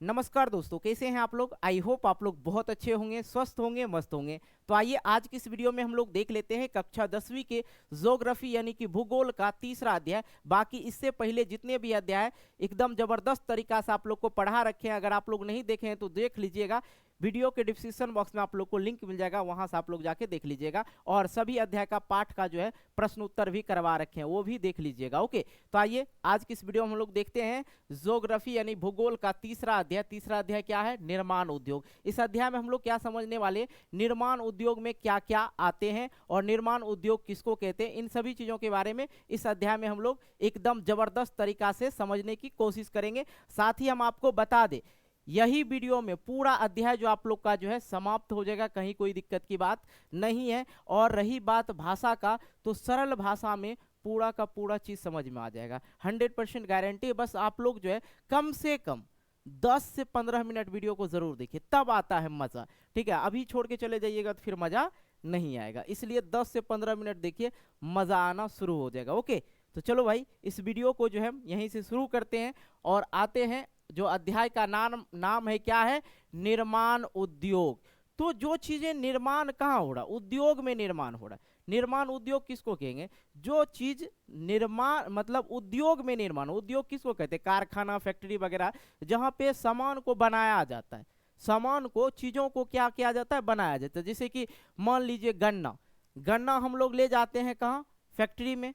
नमस्कार दोस्तों, कैसे हैं आप लोग। आई होप आप लोग बहुत अच्छे होंगे, स्वस्थ होंगे, मस्त होंगे। तो आइए आज की इस वीडियो में हम लोग देख लेते हैं कक्षा 10वीं के ज्योग्राफी यानी कि भूगोल का तीसरा अध्याय। बाकी इससे पहले जितने भी अध्याय एकदम जबरदस्त तरीका से आप लोग को पढ़ा रखे हैं, अगर आप लोग नहीं देखे हैं तो देख लीजिएगा। वीडियो के डिस्क्रिप्शन बॉक्स में आप लोग को लिंक मिल जाएगा, वहां से आप लोग जाके देख लीजिएगा। और सभी अध्याय का पाठ का जो है प्रश्न उत्तर भी करवा रखे हैं, वो भी देख लीजिएगा। ओके, तो आइए आज की इस वीडियो में हम लोग देखते हैं ज्योग्राफी यानी भूगोल का तीसरा अध्याय। तीसरा अध्याय क्या है? निर्माण उद्योग। इस अध्याय में हम लोग क्या समझने वाले, निर्माण उद्योग में क्या क्या आते हैं और निर्माण उद्योग किसको कहते हैं, इन सभी चीजों के बारे में इस अध्याय में हम लोग एकदम जबरदस्त तरीका से समझने की कोशिश करेंगे। साथ ही हम आपको बता दें, यही वीडियो में पूरा अध्याय जो आप लोग का जो है समाप्त हो जाएगा, कहीं कोई दिक्कत की बात नहीं है। और रही बात भाषा का, तो सरल भाषा में पूरा का पूरा चीज समझ में आ जाएगा, 100% गारंटी। बस आप लोग जो है कम से कम 10 से 15 मिनट वीडियो को जरूर देखिए, तब आता है मजा। ठीक है, अभी छोड़ के चले जाइएगा तो फिर मजा नहीं आएगा, इसलिए 10 से 15 मिनट देखिए, मजा आना शुरू हो जाएगा। ओके, तो चलो भाई इस वीडियो को जो है यहीं से शुरू करते हैं और आते हैं। जो अध्याय का नाम है क्या है? निर्माण उद्योग। तो जो चीजें निर्माण कहाँ हो रहा, उद्योग में निर्माण हो रहा है। निर्माण उद्योग किसको कहेंगे? जो चीज निर्माण मतलब उद्योग में निर्माण, उद्योग किसको कहते हैं? कारखाना, फैक्ट्री वगैरह, जहां पे सामान को बनाया जाता है। सामान को, चीजों को क्या किया जाता है? बनाया जाता है। जैसे कि मान लीजिए गन्ना, गन्ना हम लोग ले जाते हैं कहाँ? फैक्ट्री में,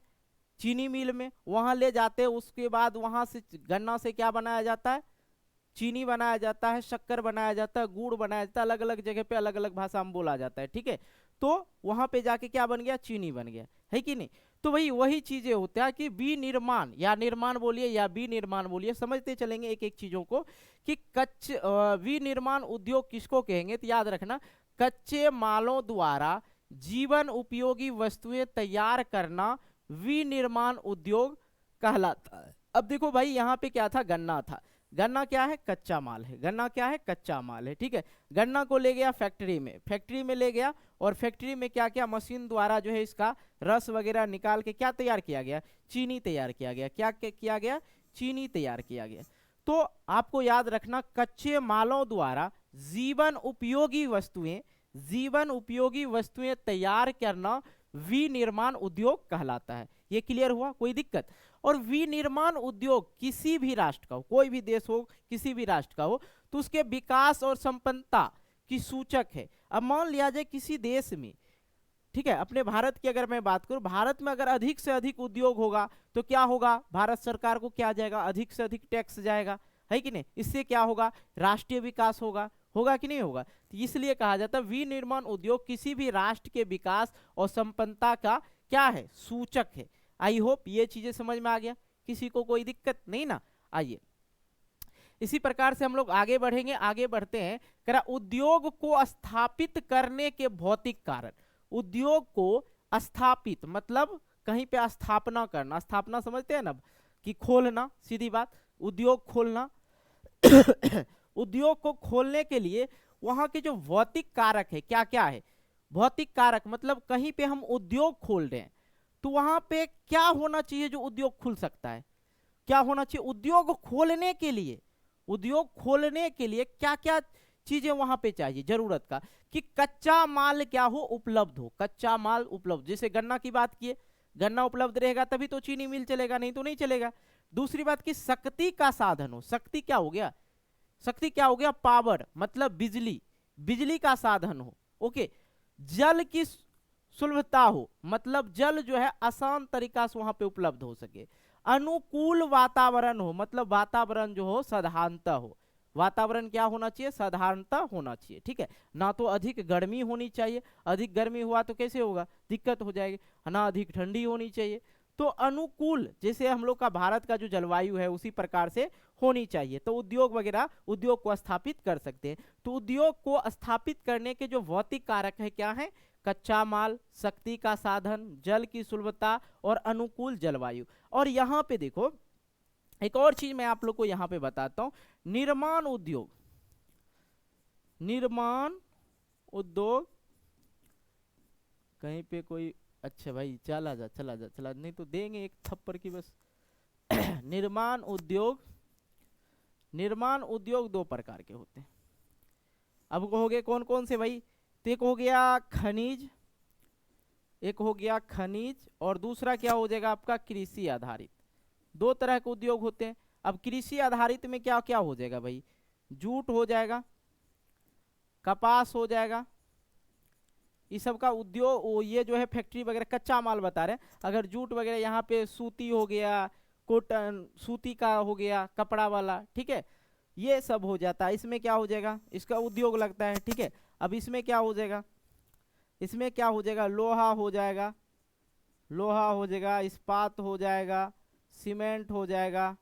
चीनी मिल में, वहां ले जाते हैं। उसके बाद वहां से गन्ना से क्या बनाया जाता है? चीनी बनाया जाता है, शक्कर बनाया जाता है, गुड़ बनाया जाता है। अलग अलग जगह पे अलग अलग भाषा में बोला जाता है, ठीक है। तो वहां पे जाके क्या बन गया? चीनी बन गया, है कि नहीं। तो वही वही चीजें होता है कि विनिर्माण या निर्माण बोलिए या विनिर्माण बोलिए, समझते चलेंगे एक एक चीजों को कि विनिर्माण उद्योग किसको कहेंगे। तो याद रखना, कच्चे मालों द्वारा जीवन उपयोगी वस्तुएं तैयार करना विनिर्माण उद्योग कहलाता है। अब देखो भाई, यहाँ पे क्या था? गन्ना था। गन्ना क्या है? कच्चा माल है। गन्ना क्या है? कच्चा माल है, ठीक है। गन्ना को ले गया फैक्ट्री में, फैक्ट्री में ले गया और फैक्ट्री में क्या क्या मशीन द्वारा जो है इसका रस वगैरह निकाल के क्या तैयार किया गया? चीनी तैयार किया गया। क्या किया गया? चीनी तैयार किया गया। तो आपको याद रखना, कच्चे मालों द्वारा जीवन उपयोगी वस्तुएं, जीवन उपयोगी वस्तुएं तैयार करना विनिर्माण उद्योग कहलाता है। ये क्लियर हुआ? कोई दिक्कत? और विनिर्माण उद्योग किसी भी राष्ट्र का हो, कोई भी देश हो, किसी भी राष्ट्र का हो, तो उसके विकास और संपन्नता की सूचक है। अब मान लिया जाए किसी देश में, ठीक है, अपने भारत की अगर मैं बात करूं, भारत में अगर अधिक से अधिक उद्योग होगा तो क्या होगा? भारत सरकार को क्या जाएगा? अधिक से अधिक टैक्स जाएगा, है कि नहीं। इससे क्या होगा? राष्ट्रीय विकास होगा, होगा कि नहीं होगा। तो इसलिए कहा जाता है विनिर्माण उद्योग किसी भी राष्ट्र के विकास और संपन्नता का क्या है? सूचक है। आई होप ये चीजें समझ में आ गया, किसी को कोई दिक्कत नहीं ना। आइए इसी प्रकार से हम लोग आगे बढ़ेंगे। आगे बढ़ते हैं, करा उद्योग को स्थापित करने के भौतिक कारण। उद्योग को स्थापित मतलब कहीं पे स्थापना करना, स्थापना समझते हैं ना, कि खोलना, सीधी बात, उद्योग खोलना। उद्योग को खोलने के लिए वहां के जो भौतिक कारक है, क्या क्या है? भौतिक कारक मतलब कहीं पे हम उद्योग खोल रहे हैं तो वहां पे क्या होना चाहिए जो उद्योग खुल सकता है? क्या होना चाहिए? उद्योग खोलने के लिए, उद्योग खोलने के लिए क्या क्या चीजें वहां पे चाहिए जरूरत का? कि कच्चा माल क्या हो? उपलब्ध हो। कच्चा माल उपलब्ध, जैसे गन्ना की बात किए, गन्ना उपलब्ध रहेगा तभी तो चीनी मिल चलेगा, नहीं तो नहीं चलेगा। दूसरी बात की शक्ति का साधन हो। शक्ति क्या हो गया? शक्ति क्या हो गया? पावर मतलब बिजली, बिजली का साधन हो। ओके, जल की सुलभता हो, मतलब जल जो है आसान तरीका से वहां पे उपलब्ध हो सके। अनुकूल वातावरण हो, मतलब वातावरण जो हो साधारणता हो। वातावरण क्या होना चाहिए? साधारणता होना चाहिए, ठीक है। ना तो अधिक गर्मी होनी चाहिए, अधिक गर्मी हुआ तो कैसे होगा? दिक्कत हो जाएगी। ना अधिक ठंडी होनी चाहिए। तो अनुकूल, जैसे हम लोग का भारत का जो जलवायु है उसी प्रकार से होनी चाहिए, तो उद्योग वगैरह उद्योग को स्थापित कर सकते हैं। तो उद्योग को स्थापित करने के जो भौतिक कारक है क्या है? कच्चा माल, शक्ति का साधन, जल की सुलभता और अनुकूल जलवायु। और यहाँ पे देखो एक और चीज मैं आप लोग को यहाँ पे बताता हूँ। निर्माण उद्योग, निर्माण उद्योग कहीं पे कोई, अच्छा भाई चला जा चला जा चला, नहीं तो देंगे एक थप्पड़ की बस। निर्माण उद्योग, निर्माण उद्योग दो प्रकार के होते हैं। अब कहोगे कौन कौन से भाई, तो एक हो गया खनिज, एक हो गया खनिज, और दूसरा क्या हो जाएगा आपका कृषि आधारित। दो तरह के उद्योग होते हैं। अब कृषि आधारित में क्या क्या हो जाएगा भाई, जूट हो जाएगा, कपास हो जाएगा, इस सब का उद्योग, ये जो है फैक्ट्री वगैरह कच्चा माल बता रहे हैं। अगर जूट वगैरह यहाँ पे सूती हो गया, कॉटन सूती का हो गया कपड़ा वाला, ठीक है, ये सब हो जाता है। इसमें क्या हो जाएगा, इसका उद्योग लगता है, ठीक है। अब इसमें क्या हो जाएगा, इसमें क्या हो जाएगा, लोहा हो जाएगा, लोहा हो जाएगा, इस्पात हो जाएगा, सीमेंट हो जाएगा,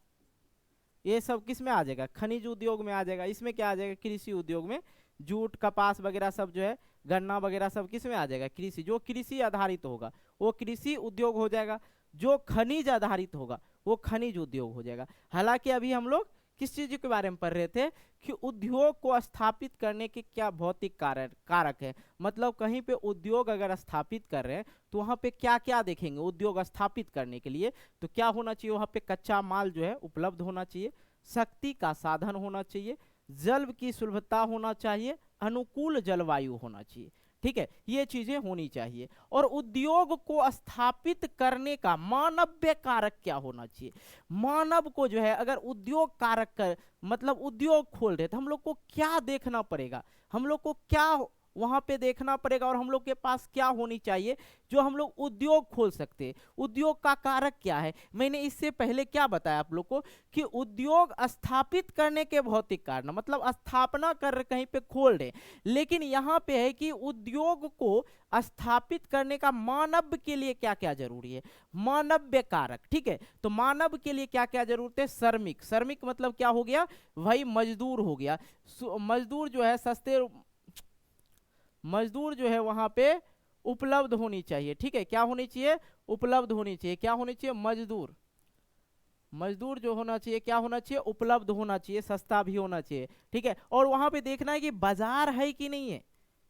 ये सब किस में आ जाएगा, खनिज उद्योग में आ जाएगा। इसमें क्या आ जाएगा, कृषि उद्योग में जूट कपास वगैरह सब जो है, गन्ना वगैरह सब किस में आ जाएगा, कृषि। जो कृषि आधारित होगा वो कृषि उद्योग हो जाएगा, जो खनिज आधारित होगा वो खनिज उद्योग हो जाएगा। हालांकि अभी हम लोग किस चीज के बारे में पढ़ रहे थे कि उद्योग को स्थापित करने के क्या भौतिक कारक है, मतलब कहीं पे उद्योग अगर स्थापित कर रहे हैं तो वहाँ पे क्या क्या देखेंगे। उद्योग स्थापित करने के लिए तो क्या होना चाहिए, वहाँ पे कच्चा माल जो है उपलब्ध होना चाहिए, शक्ति का साधन होना चाहिए, जल की सुलभता होना चाहिए, अनुकूल जलवायु होना चाहिए, ठीक है, ये चीजें होनी चाहिए। और उद्योग को स्थापित करने का मानवीय कारक क्या होना चाहिए। मानव को जो है अगर उद्योग कारक कर मतलब उद्योग खोल रहे तो हम लोग को क्या देखना पड़ेगा, हम लोग को क्या वहां पे देखना पड़ेगा, और हम लोग के पास क्या होनी चाहिए जो हम लोग उद्योग खोल सकते हैं। उद्योग का कारक क्या है, मैंने इससे पहले क्या बताया आप लोग को कि उद्योग स्थापित करने के भौतिक कारण, मतलब स्थापना कर कहीं पे खोल रहे, लेकिन यहाँ पे है कि उद्योग को स्थापित करने का मानव के लिए क्या क्या जरूरी है, मानव्य कारक, ठीक है। तो मानव के लिए क्या क्या जरूरत है, श्रमिक, श्रमिक मतलब क्या हो गया भाई, मजदूर हो गया। मजदूर जो है सस्ते, मजदूर जो है वहां पे उपलब्ध होनी चाहिए, ठीक है, क्या होनी चाहिए, उपलब्ध होनी चाहिए, क्या होनी चाहिए, मजदूर, मजदूर जो होना चाहिए क्या होना चाहिए, उपलब्ध होना चाहिए, सस्ता भी होना चाहिए, ठीक है। और वहां पे देखना है कि बाजार है कि नहीं है,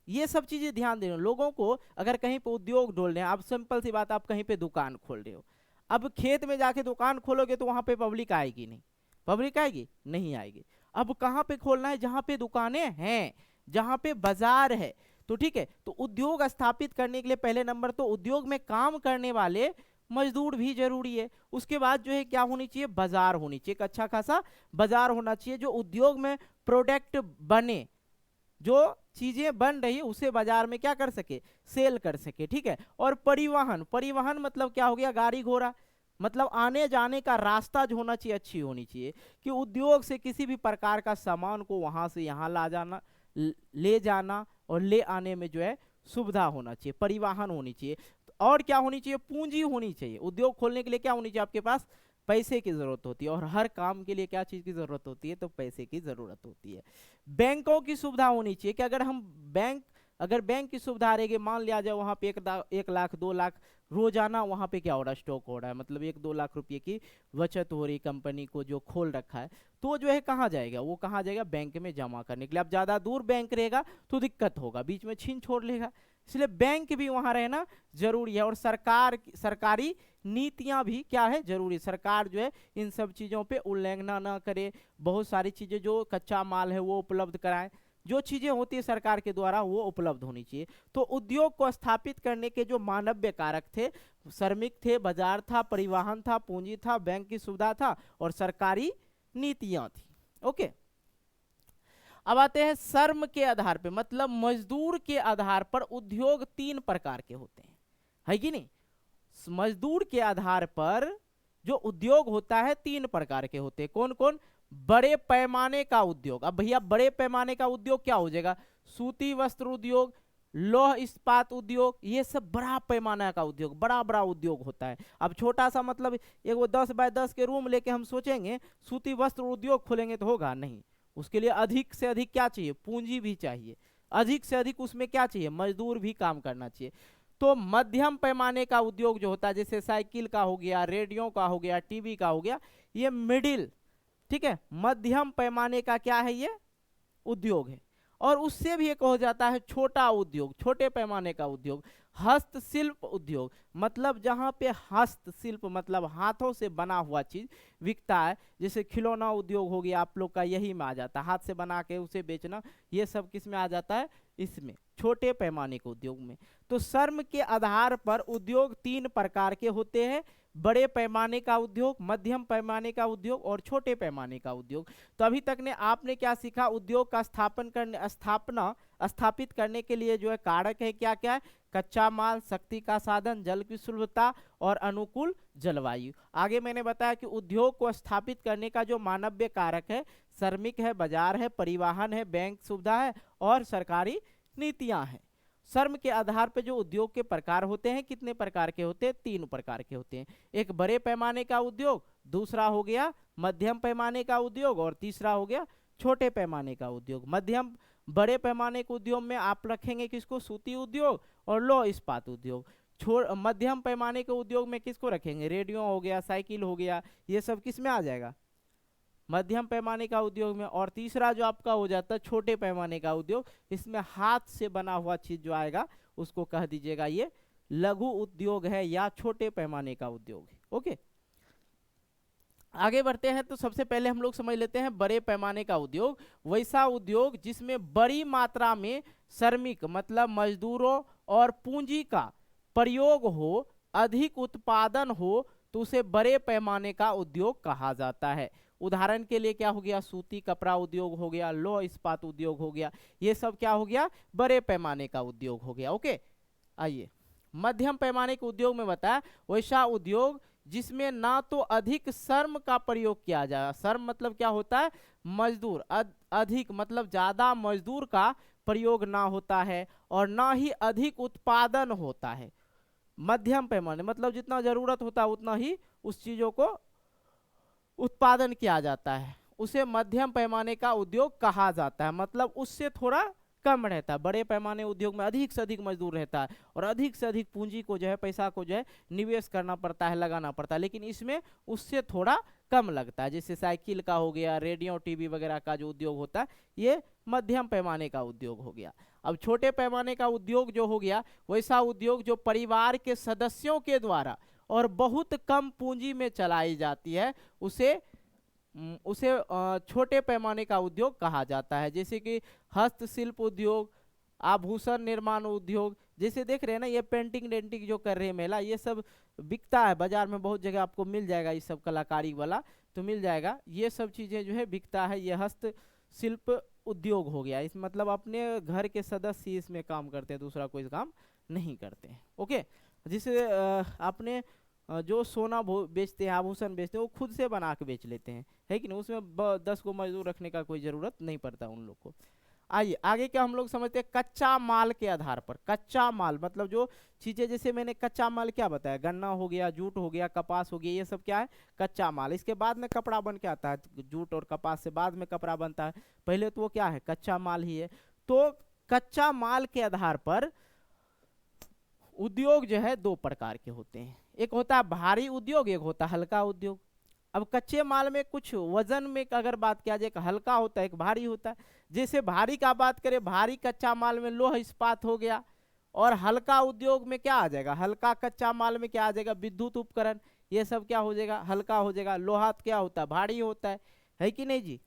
ये सब चीजें ध्यान देना। लोगों को अगर कहीं पे उद्योग खोल रहे हैं, आप सिंपल सी बात, आप कहीं पे दुकान खोल रहे हो, अब खेत में जाके दुकान खोलोगे तो वहां पे पब्लिक आएगी नहीं, पब्लिक आएगी नहीं आएगी। अब कहाँ पे खोलना है, जहां पे दुकानें हैं, जहां पे बाजार है, तो ठीक है। तो उद्योग स्थापित करने के लिए पहले नंबर तो उद्योग में काम करने वाले मजदूर भी जरूरी है। उसके बाद जो है क्या होनी चाहिए, बाजार होनी चाहिए, एक अच्छा खासा बाजार होना चाहिए, जो उद्योग में प्रोडक्ट बने, जो चीजें बन रही है उसे बाजार में क्या कर सके, सेल कर सके, ठीक है। और परिवहन, परिवहन मतलब क्या हो गया, गाड़ी घोड़ा, मतलब आने जाने का रास्ता जो होना चाहिए अच्छी होनी चाहिए, कि उद्योग से किसी भी प्रकार का सामान को वहां से यहाँ ला जाना, ले जाना और ले आने में जो है सुविधा होना चाहिए, परिवहन होनी चाहिए। और क्या होनी चाहिए, पूंजी होनी चाहिए। उद्योग खोलने के लिए क्या होनी चाहिए, आपके पास पैसे की जरूरत होती है, और हर काम के लिए क्या चीज की जरूरत होती है, तो पैसे की जरूरत होती है। बैंकों की सुविधा होनी चाहिए कि अगर हम अगर बैंक की सुविधा रहेगी, मान लिया जाए वहां पे 1 लाख 2 लाख रोजाना वहां पे क्या हो रहा है, स्टॉक हो रहा है, मतलब 1-2 लाख रुपए की बचत हो रही कंपनी को जो खोल रखा है, तो जो है कहाँ जाएगा, वो कहाँ जाएगा, बैंक में जमा करने के लिए। अब ज्यादा दूर बैंक रहेगा तो दिक्कत होगा, बीच में छीन छोड़ लेगा, इसलिए बैंक भी वहां रहना जरूरी है। और सरकारी नीतियां भी क्या है, जरूरी। सरकार जो है इन सब चीजों पे उल्लंघना ना करे, बहुत सारी चीजें जो कच्चा माल है वो उपलब्ध कराए, जो चीजें होती है सरकार के द्वारा वो उपलब्ध होनी चाहिए। तो उद्योग को स्थापित करने के जो मानवीय कारक थे, श्रमिक थे, बाजार था, परिवहन था, पूंजी था, बैंक की सुविधा था, और सरकारी नीतियां थी। ओके, अब आते हैं श्रम के आधार पे, मतलब मजदूर के आधार पर उद्योग 3 प्रकार के होते हैं, है कि नहीं। मजदूर के आधार पर जो उद्योग होता है 3 प्रकार के होते हैं, कौन कौन, बड़े पैमाने का उद्योग। अब भैया बड़े पैमाने का उद्योग क्या हो जाएगा, सूती वस्त्र उद्योग, लौह इस्पात उद्योग, ये सब बड़ा पैमाना का उद्योग, बड़ा बड़ा उद्योग होता है। अब छोटा सा मतलब एक वो 10 बाय 10 के रूम लेके हम सोचेंगे सूती वस्त्र उद्योग खोलेंगे तो होगा नहीं, उसके लिए अधिक से अधिक क्या चाहिए, पूंजी भी चाहिए, अधिक से अधिक उसमें क्या चाहिए, मजदूर भी काम करना चाहिए। तो मध्यम पैमाने का उद्योग जो होता है, जैसे साइकिल का हो गया, रेडियो का हो गया, टीवी का हो गया, ये मिडिल, ठीक है, मध्यम पैमाने का क्या है, ये उद्योग है। और उससे भी एक हो जाता है छोटा उद्योग, छोटे पैमाने का उद्योग। हस्तशिल्प उद्योग मतलब जहाँ पे हस्तशिल्प मतलब हाथों से बना हुआ चीज बिकता है, जैसे खिलौना उद्योग हो गया आप लोग का, यही में आ जाता है, हाथ से बना के उसे बेचना, ये सब किस में आ जाता है, इसमें छोटे पैमाने के उद्योग में। तो श्रम के आधार पर उद्योग तीन प्रकार के होते हैं, बड़े पैमाने का उद्योग, मध्यम पैमाने का उद्योग और छोटे पैमाने का उद्योग। तो अभी तक ने आपने क्या सीखा, उद्योग का स्थापित करने के लिए जो है कारक है क्या क्या है, कच्चा माल, शक्ति का साधन, जल की सुलभता और अनुकूल जलवायु। आगे मैंने बताया कि उद्योग को स्थापित करने का जो मानवीय कारक है, श्रमिक है, बाजार है, परिवहन है, बैंक सुविधा है और सरकारी नीतियां हैं। श्रम के आधार पर जो उद्योग के प्रकार होते हैं, कितने प्रकार के होते हैं, तीन प्रकार के होते हैं। एक बड़े पैमाने का उद्योग, दूसरा हो गया मध्यम पैमाने का उद्योग और तीसरा हो गया छोटे पैमाने का उद्योग। बड़े पैमाने के उद्योग में आप रखेंगे किसको, सूती उद्योग और लौह इस्पात उद्योग। मध्यम पैमाने के उद्योग में किसको रखेंगे, रेडियो हो गया, साइकिल हो गया, ये सब किस में आ जाएगा, मध्यम पैमाने का उद्योग में। और तीसरा जो आपका हो जाता है छोटे पैमाने का उद्योग, इसमें हाथ से बना हुआ चीज जो आएगा उसको कह दीजिएगा ये लघु उद्योग है या छोटे पैमाने का उद्योग है। ओके, आगे बढ़ते हैं। तो सबसे पहले हम लोग समझ लेते हैं बड़े पैमाने का उद्योग, वैसा उद्योग जिसमें बड़ी मात्रा में श्रमिक मतलब मजदूरों और पूंजी का प्रयोग हो, अधिक उत्पादन हो, तो उसे बड़े पैमाने का उद्योग कहा जाता है। उदाहरण के लिए क्या हो गया, सूती कपड़ा उद्योग हो गया, लौह इस्पात उद्योग हो गया, ये सब क्या हो गया, बड़े पैमाने का उद्योग हो गया। ओके, आइए मध्यम पैमाने के उद्योग में बताया वैसा उद्योग जिसमें ना तो अधिक श्रम का प्रयोग किया जाए, श्रम मतलब क्या होता है, मजदूर, अधिक मतलब ज्यादा मजदूर का प्रयोग ना होता है और ना ही अधिक उत्पादन होता है। मध्यम पैमाने मतलब जितना जरूरत होता है उतना ही उस चीजों को उत्पादन किया जाता है, उसे मध्यम पैमाने का उद्योग कहा जाता है। मतलब उससे थोड़ा कम रहता है। बड़े पैमाने उद्योग में अधिक से अधिक मजदूर रहता है और अधिक से अधिक पूंजी को जो है, पैसा को जो है निवेश करना पड़ता है, लगाना पड़ता है, लेकिन इसमें उससे थोड़ा कम लगता है। जैसे साइकिल का हो गया, रेडियो टीवी वगैरह का जो उद्योग होता है ये मध्यम पैमाने का उद्योग हो गया। अब छोटे पैमाने का उद्योग जो हो गया वैसा उद्योग जो परिवार के सदस्यों के द्वारा और बहुत कम पूंजी में चलाई जाती है, उसे छोटे पैमाने का उद्योग कहा जाता है। जैसे कि हस्तशिल्प उद्योग, आभूषण निर्माण उद्योग, जैसे देख रहे हैं ना ये पेंटिंग डेंटिंग जो कर रहे हैं महिला, ये सब बिकता है बाजार में, बहुत जगह आपको मिल जाएगा, ये सब कलाकारी वाला तो मिल जाएगा, ये सब चीजें जो है बिकता है, ये हस्तशिल्प उद्योग हो गया। इस मतलब अपने घर के सदस्य ही इसमें काम करते हैं, दूसरा कोई काम नहीं करते हैं। ओके, जिसे आपने जो सोना बेचते हैं, आभूषण बेचते हैं, वो खुद से बना के बेच लेते हैं, है कि नहीं, उसमें 10 को मजदूर रखने का कोई जरूरत नहीं पड़ता उन लोग को। आइए आगे क्या हम लोग समझते हैं, कच्चा माल के आधार पर। कच्चा माल मतलब जो चीजें, जैसे मैंने कच्चा माल क्या बताया, गन्ना हो गया, जूट हो गया, कपास हो गया, ये सब क्या है, कच्चा माल। इसके बाद में कपड़ा बन के आता है, जूट और कपास से बाद में कपड़ा बनता है, पहले तो वो क्या है, कच्चा माल ही है। तो कच्चा माल के आधार पर उद्योग जो है दो प्रकार के होते हैं, एक होता है भारी उद्योग, एक होता है हल्का उद्योग। अब कच्चे माल में कुछ वजन में अगर बात किया जाए, एक हल्का होता है एक भारी होता है। जैसे भारी का बात करें, भारी कच्चा माल में लौह इस्पात हो गया, और हल्का उद्योग में क्या आ जाएगा, हल्का कच्चा माल में क्या आ जाएगा, विद्युत उपकरण, ये सब क्या हो जाएगा, हल्का हो जाएगा। लोहा क्या होता है, भारी होता है कि नहीं जी।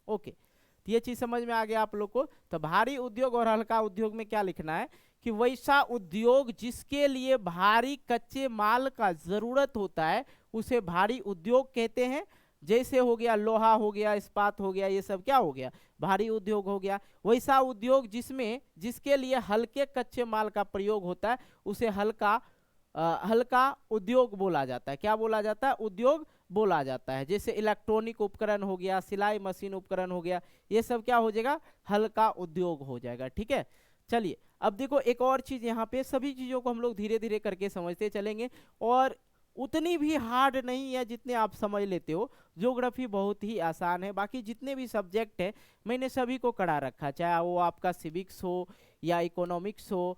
ओके, तो ये चीज समझ में आ गया आप लोग को। तो भारी उद्योग और हल्का उद्योग में क्या लिखना है कि वैसा उद्योग जिसके लिए भारी कच्चे माल का जरूरत होता है उसे भारी उद्योग कहते हैं। जैसे हो गया लोहा हो गया, इस्पात हो गया, ये सब क्या हो गया, भारी उद्योग हो गया। वैसा उद्योग जिसके लिए हल्के कच्चे माल का प्रयोग होता है उसे हल्का उद्योग बोला जाता है। क्या बोला जाता है, उद्योग बोला जाता है। जैसे इलेक्ट्रॉनिक उपकरण हो गया, सिलाई मशीन उपकरण हो गया, ये सब क्या हो जाएगा, हल्का उद्योग हो जाएगा। ठीक है, चलिए अब देखो एक और चीज यहाँ पे, सभी चीजों को हम लोग धीरे धीरे करके समझते चलेंगे और उतनी भी हार्ड नहीं है जितने आप समझ लेते हो। ज्योग्राफी बहुत ही आसान है, बाकी जितने भी सब्जेक्ट है मैंने सभी को करा रखा, चाहे वो आपका सिविक्स हो या इकोनॉमिक्स हो,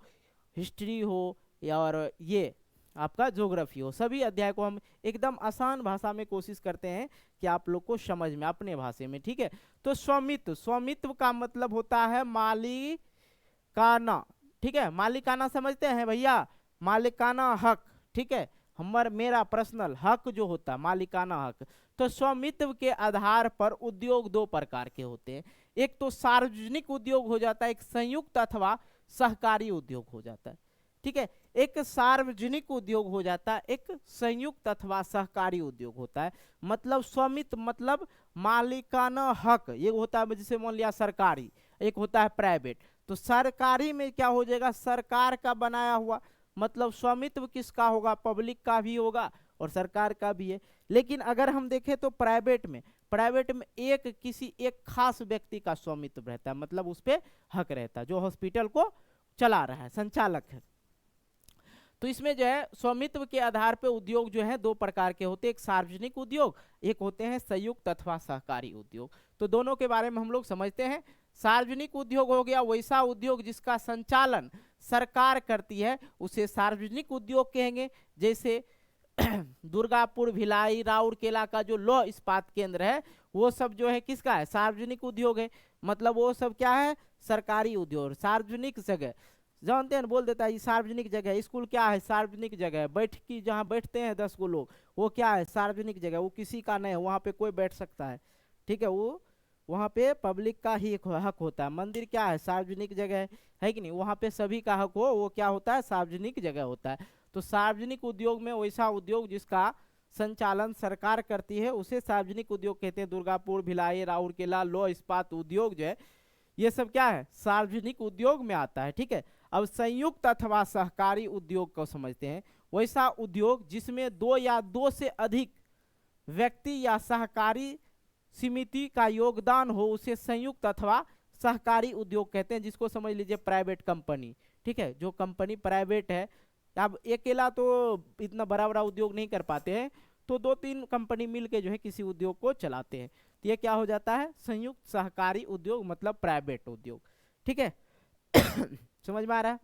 हिस्ट्री हो या और ये आपका ज्योग्राफी हो। सभी अध्याय को हम एकदम आसान भाषा में कोशिश करते हैं कि आप लोग को समझ में, अपने भाषा में, ठीक है। तो स्वामित्व, स्वामित्व का मतलब होता है मालिकाना, ठीक है। मालिकाना समझते हैं भैया, मालिकाना हक, ठीक है। मेरा पर्सनल हक जो होता है मालिकाना हक। तो स्वामित्व के आधार पर उद्योग दो प्रकार के होते हैं। एक तो सार्वजनिक उद्योग हो जाता है, एक संयुक्त अथवा सहकारी उद्योग हो जाता है, ठीक है। एक सार्वजनिक उद्योग हो जाता है, एक संयुक्त अथवा सहकारी उद्योग होता है। मतलब स्वामित्व मतलब मालिकाना हक, ये होता है जैसे मान लिया सरकारी, एक होता है प्राइवेट। तो सरकारी में क्या हो जाएगा, सरकार का बनाया हुआ, मतलब स्वामित्व किसका होगा, पब्लिक का भी होगा और सरकार का भी है। लेकिन अगर हम देखें तो प्राइवेट में किसी एक खास व्यक्ति का स्वामित्व रहता है, मतलब उस पर हक रहता है, जो हॉस्पिटल को चला रहा है, संचालक है। तो इसमें जो है स्वामित्व के आधार पे उद्योग जो है दो प्रकार के होते हैं, एक सार्वजनिक उद्योग, एक होते हैं संयुक्त अथवा सहकारी उद्योग। तो दोनों के बारे में हम लोग समझते हैं। सार्वजनिक उद्योग हो गया वैसा उद्योग जिसका संचालन सरकार करती है, उसे सार्वजनिक उद्योग कहेंगे। जैसे दुर्गापुर, भिलाई, राउरकेला का जो लौह इस्पात केंद्र है, वो सब जो है किसका है, सार्वजनिक उद्योग है। मतलब वो सब क्या है, सरकारी उद्योग, सार्वजनिक जगह, जानते हैं, बोल देता है ये सार्वजनिक जगह है। स्कूल क्या है, सार्वजनिक जगह है। बैठकी जहाँ बैठते हैं 10 को लोग, वो क्या है, सार्वजनिक जगह, वो किसी का नहीं है, वहाँ पे कोई बैठ सकता है, ठीक है। वो वहाँ पे पब्लिक का ही हक होता है। मंदिर क्या है, सार्वजनिक जगह है कि नहीं, वहाँ पे सभी का हक हो, वो क्या होता है, सार्वजनिक जगह होता है। तो सार्वजनिक उद्योग में वैसा उद्योग जिसका संचालन सरकार करती है, उसे सार्वजनिक उद्योग कहते हैं। दुर्गापुर, भिलाई, राउरकेला लौह इस्पात उद्योग जो है, ये सब क्या है, सार्वजनिक उद्योग में आता है, ठीक है। अब संयुक्त अथवा सहकारी उद्योग को समझते हैं। वैसा उद्योग जिसमें दो या दो से अधिक व्यक्ति या सहकारी समिति का योगदान हो, उसे संयुक्त अथवा सहकारी उद्योग कहते हैं। जिसको समझ लीजिए प्राइवेट कंपनी, ठीक है, जो कंपनी प्राइवेट है। अब अकेला तो इतना बड़ा बड़ा उद्योग नहीं कर पाते हैं, तो 2-3 कंपनी मिलके जो है किसी उद्योग को चलाते हैं, तो ये क्या हो जाता है, संयुक्त सहकारी उद्योग, मतलब प्राइवेट उद्योग, ठीक है। समझ में आ रहा है।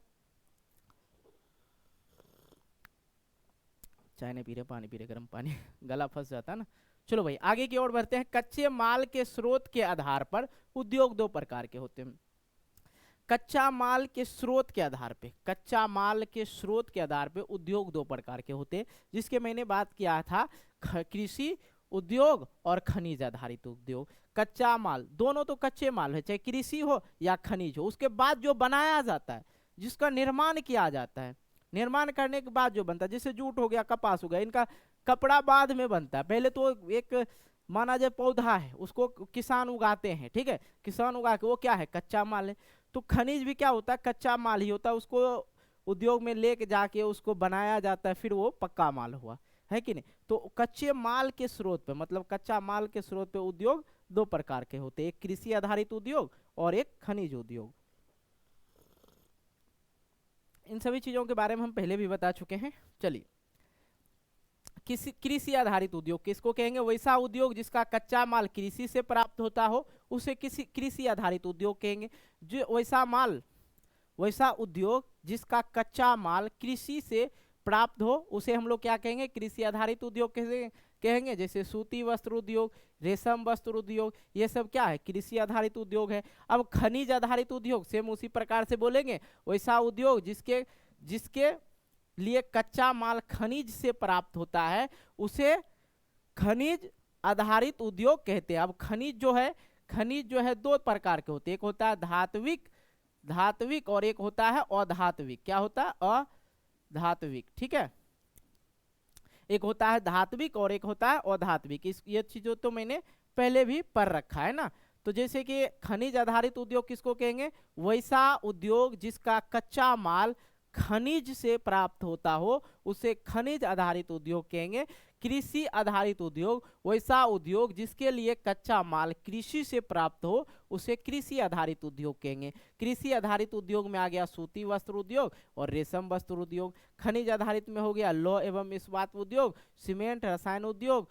चाय नहीं पी रहे, पानी पी रहे, गर्म पानी गला फंस जाता है ना। चलो भाई आगे की ओर बढ़ते हैं। कच्चे माल के स्रोत के आधार पर उद्योग दो प्रकार के होते हैं। कच्चा माल के स्रोत के आधार पे, कच्चा माल के स्रोत के आधार पे उद्योग दो प्रकार के होते हैं, जिसके मैंने बात किया था, कृषि उद्योग और खनिज आधारित उद्योग। कच्चा माल, दोनों तो कच्चे माल है, चाहे कृषि हो या खनिज हो। उसके बाद जो बनाया जाता है, जिसका निर्माण किया जाता है, निर्माण करने के बाद जो बनता है, जैसे जूट हो गया, कपास हो गया, इनका कपड़ा बाद में बनता है। पहले तो एक माना जाए पौधा है, उसको किसान उगाते हैं, ठीक है, किसान उगा के वो क्या है, कच्चा माल है। तो खनिज भी क्या होता है, कच्चा माल ही होता है। उसको उद्योग में लेके जाके उसको बनाया जाता है, फिर वो पक्का माल हुआ, है कि नहीं। तो कच्चे माल के स्रोत पे, मतलब कच्चा माल के स्रोत पे उद्योग दो प्रकार के होते हैं, एक कृषि आधारित उद्योग और एक खनिज उद्योग। इन सभी चीजों के बारे में हम पहले भी बता चुके हैं। चलिए, कृषि आधारित उद्योग किसको कहेंगे, वैसा उद्योग जिसका कच्चा माल कृषि से प्राप्त होता हो, उसे कृषि आधारित उद्योग कहेंगे। जो वैसा उद्योग जिसका कच्चा माल कृषि से प्राप्त हो, उसे हम लोग क्या कहेंगे, कृषि आधारित उद्योग कहेंगे। जैसे सूती वस्त्र उद्योग, रेशम वस्त्र उद्योग, ये सब क्या है, कृषि आधारित उद्योग है। अब खनिज आधारित उद्योग सेम उसी प्रकार से बोलेंगे, वैसा उद्योग जिसके लिए कच्चा माल खनिज से प्राप्त होता है, उसे खनिज आधारित उद्योग कहते हैं। अब खनिज जो है दो प्रकार के होते हैं, एक होता है धात्विक और एक होता है अधात्विक। क्या होता है, अधात्विक, ठीक है। एक होता है धात्विक और एक होता है अधात्विक। ये चीजों तो मैंने पहले भी पढ़ रखा है ना। तो जैसे कि खनिज आधारित उद्योग किसको कहेंगे, वैसा उद्योग जिसका कच्चा माल खनिज से प्राप्त होता हो, उसे खनिज आधारित उद्योग कहेंगे। कृषि आधारित उद्योग, वैसा उद्योग जिसके लिए कच्चा माल कृषि से प्राप्त हो, उसे कृषि आधारित उद्योग कहेंगे। कृषि आधारित उद्योग में आ गया सूती वस्त्र उद्योग और रेशम वस्त्र उद्योग। खनिज आधारित में हो गया लौह एवं इस्पात उद्योग, सीमेंट, रसायन उद्योग,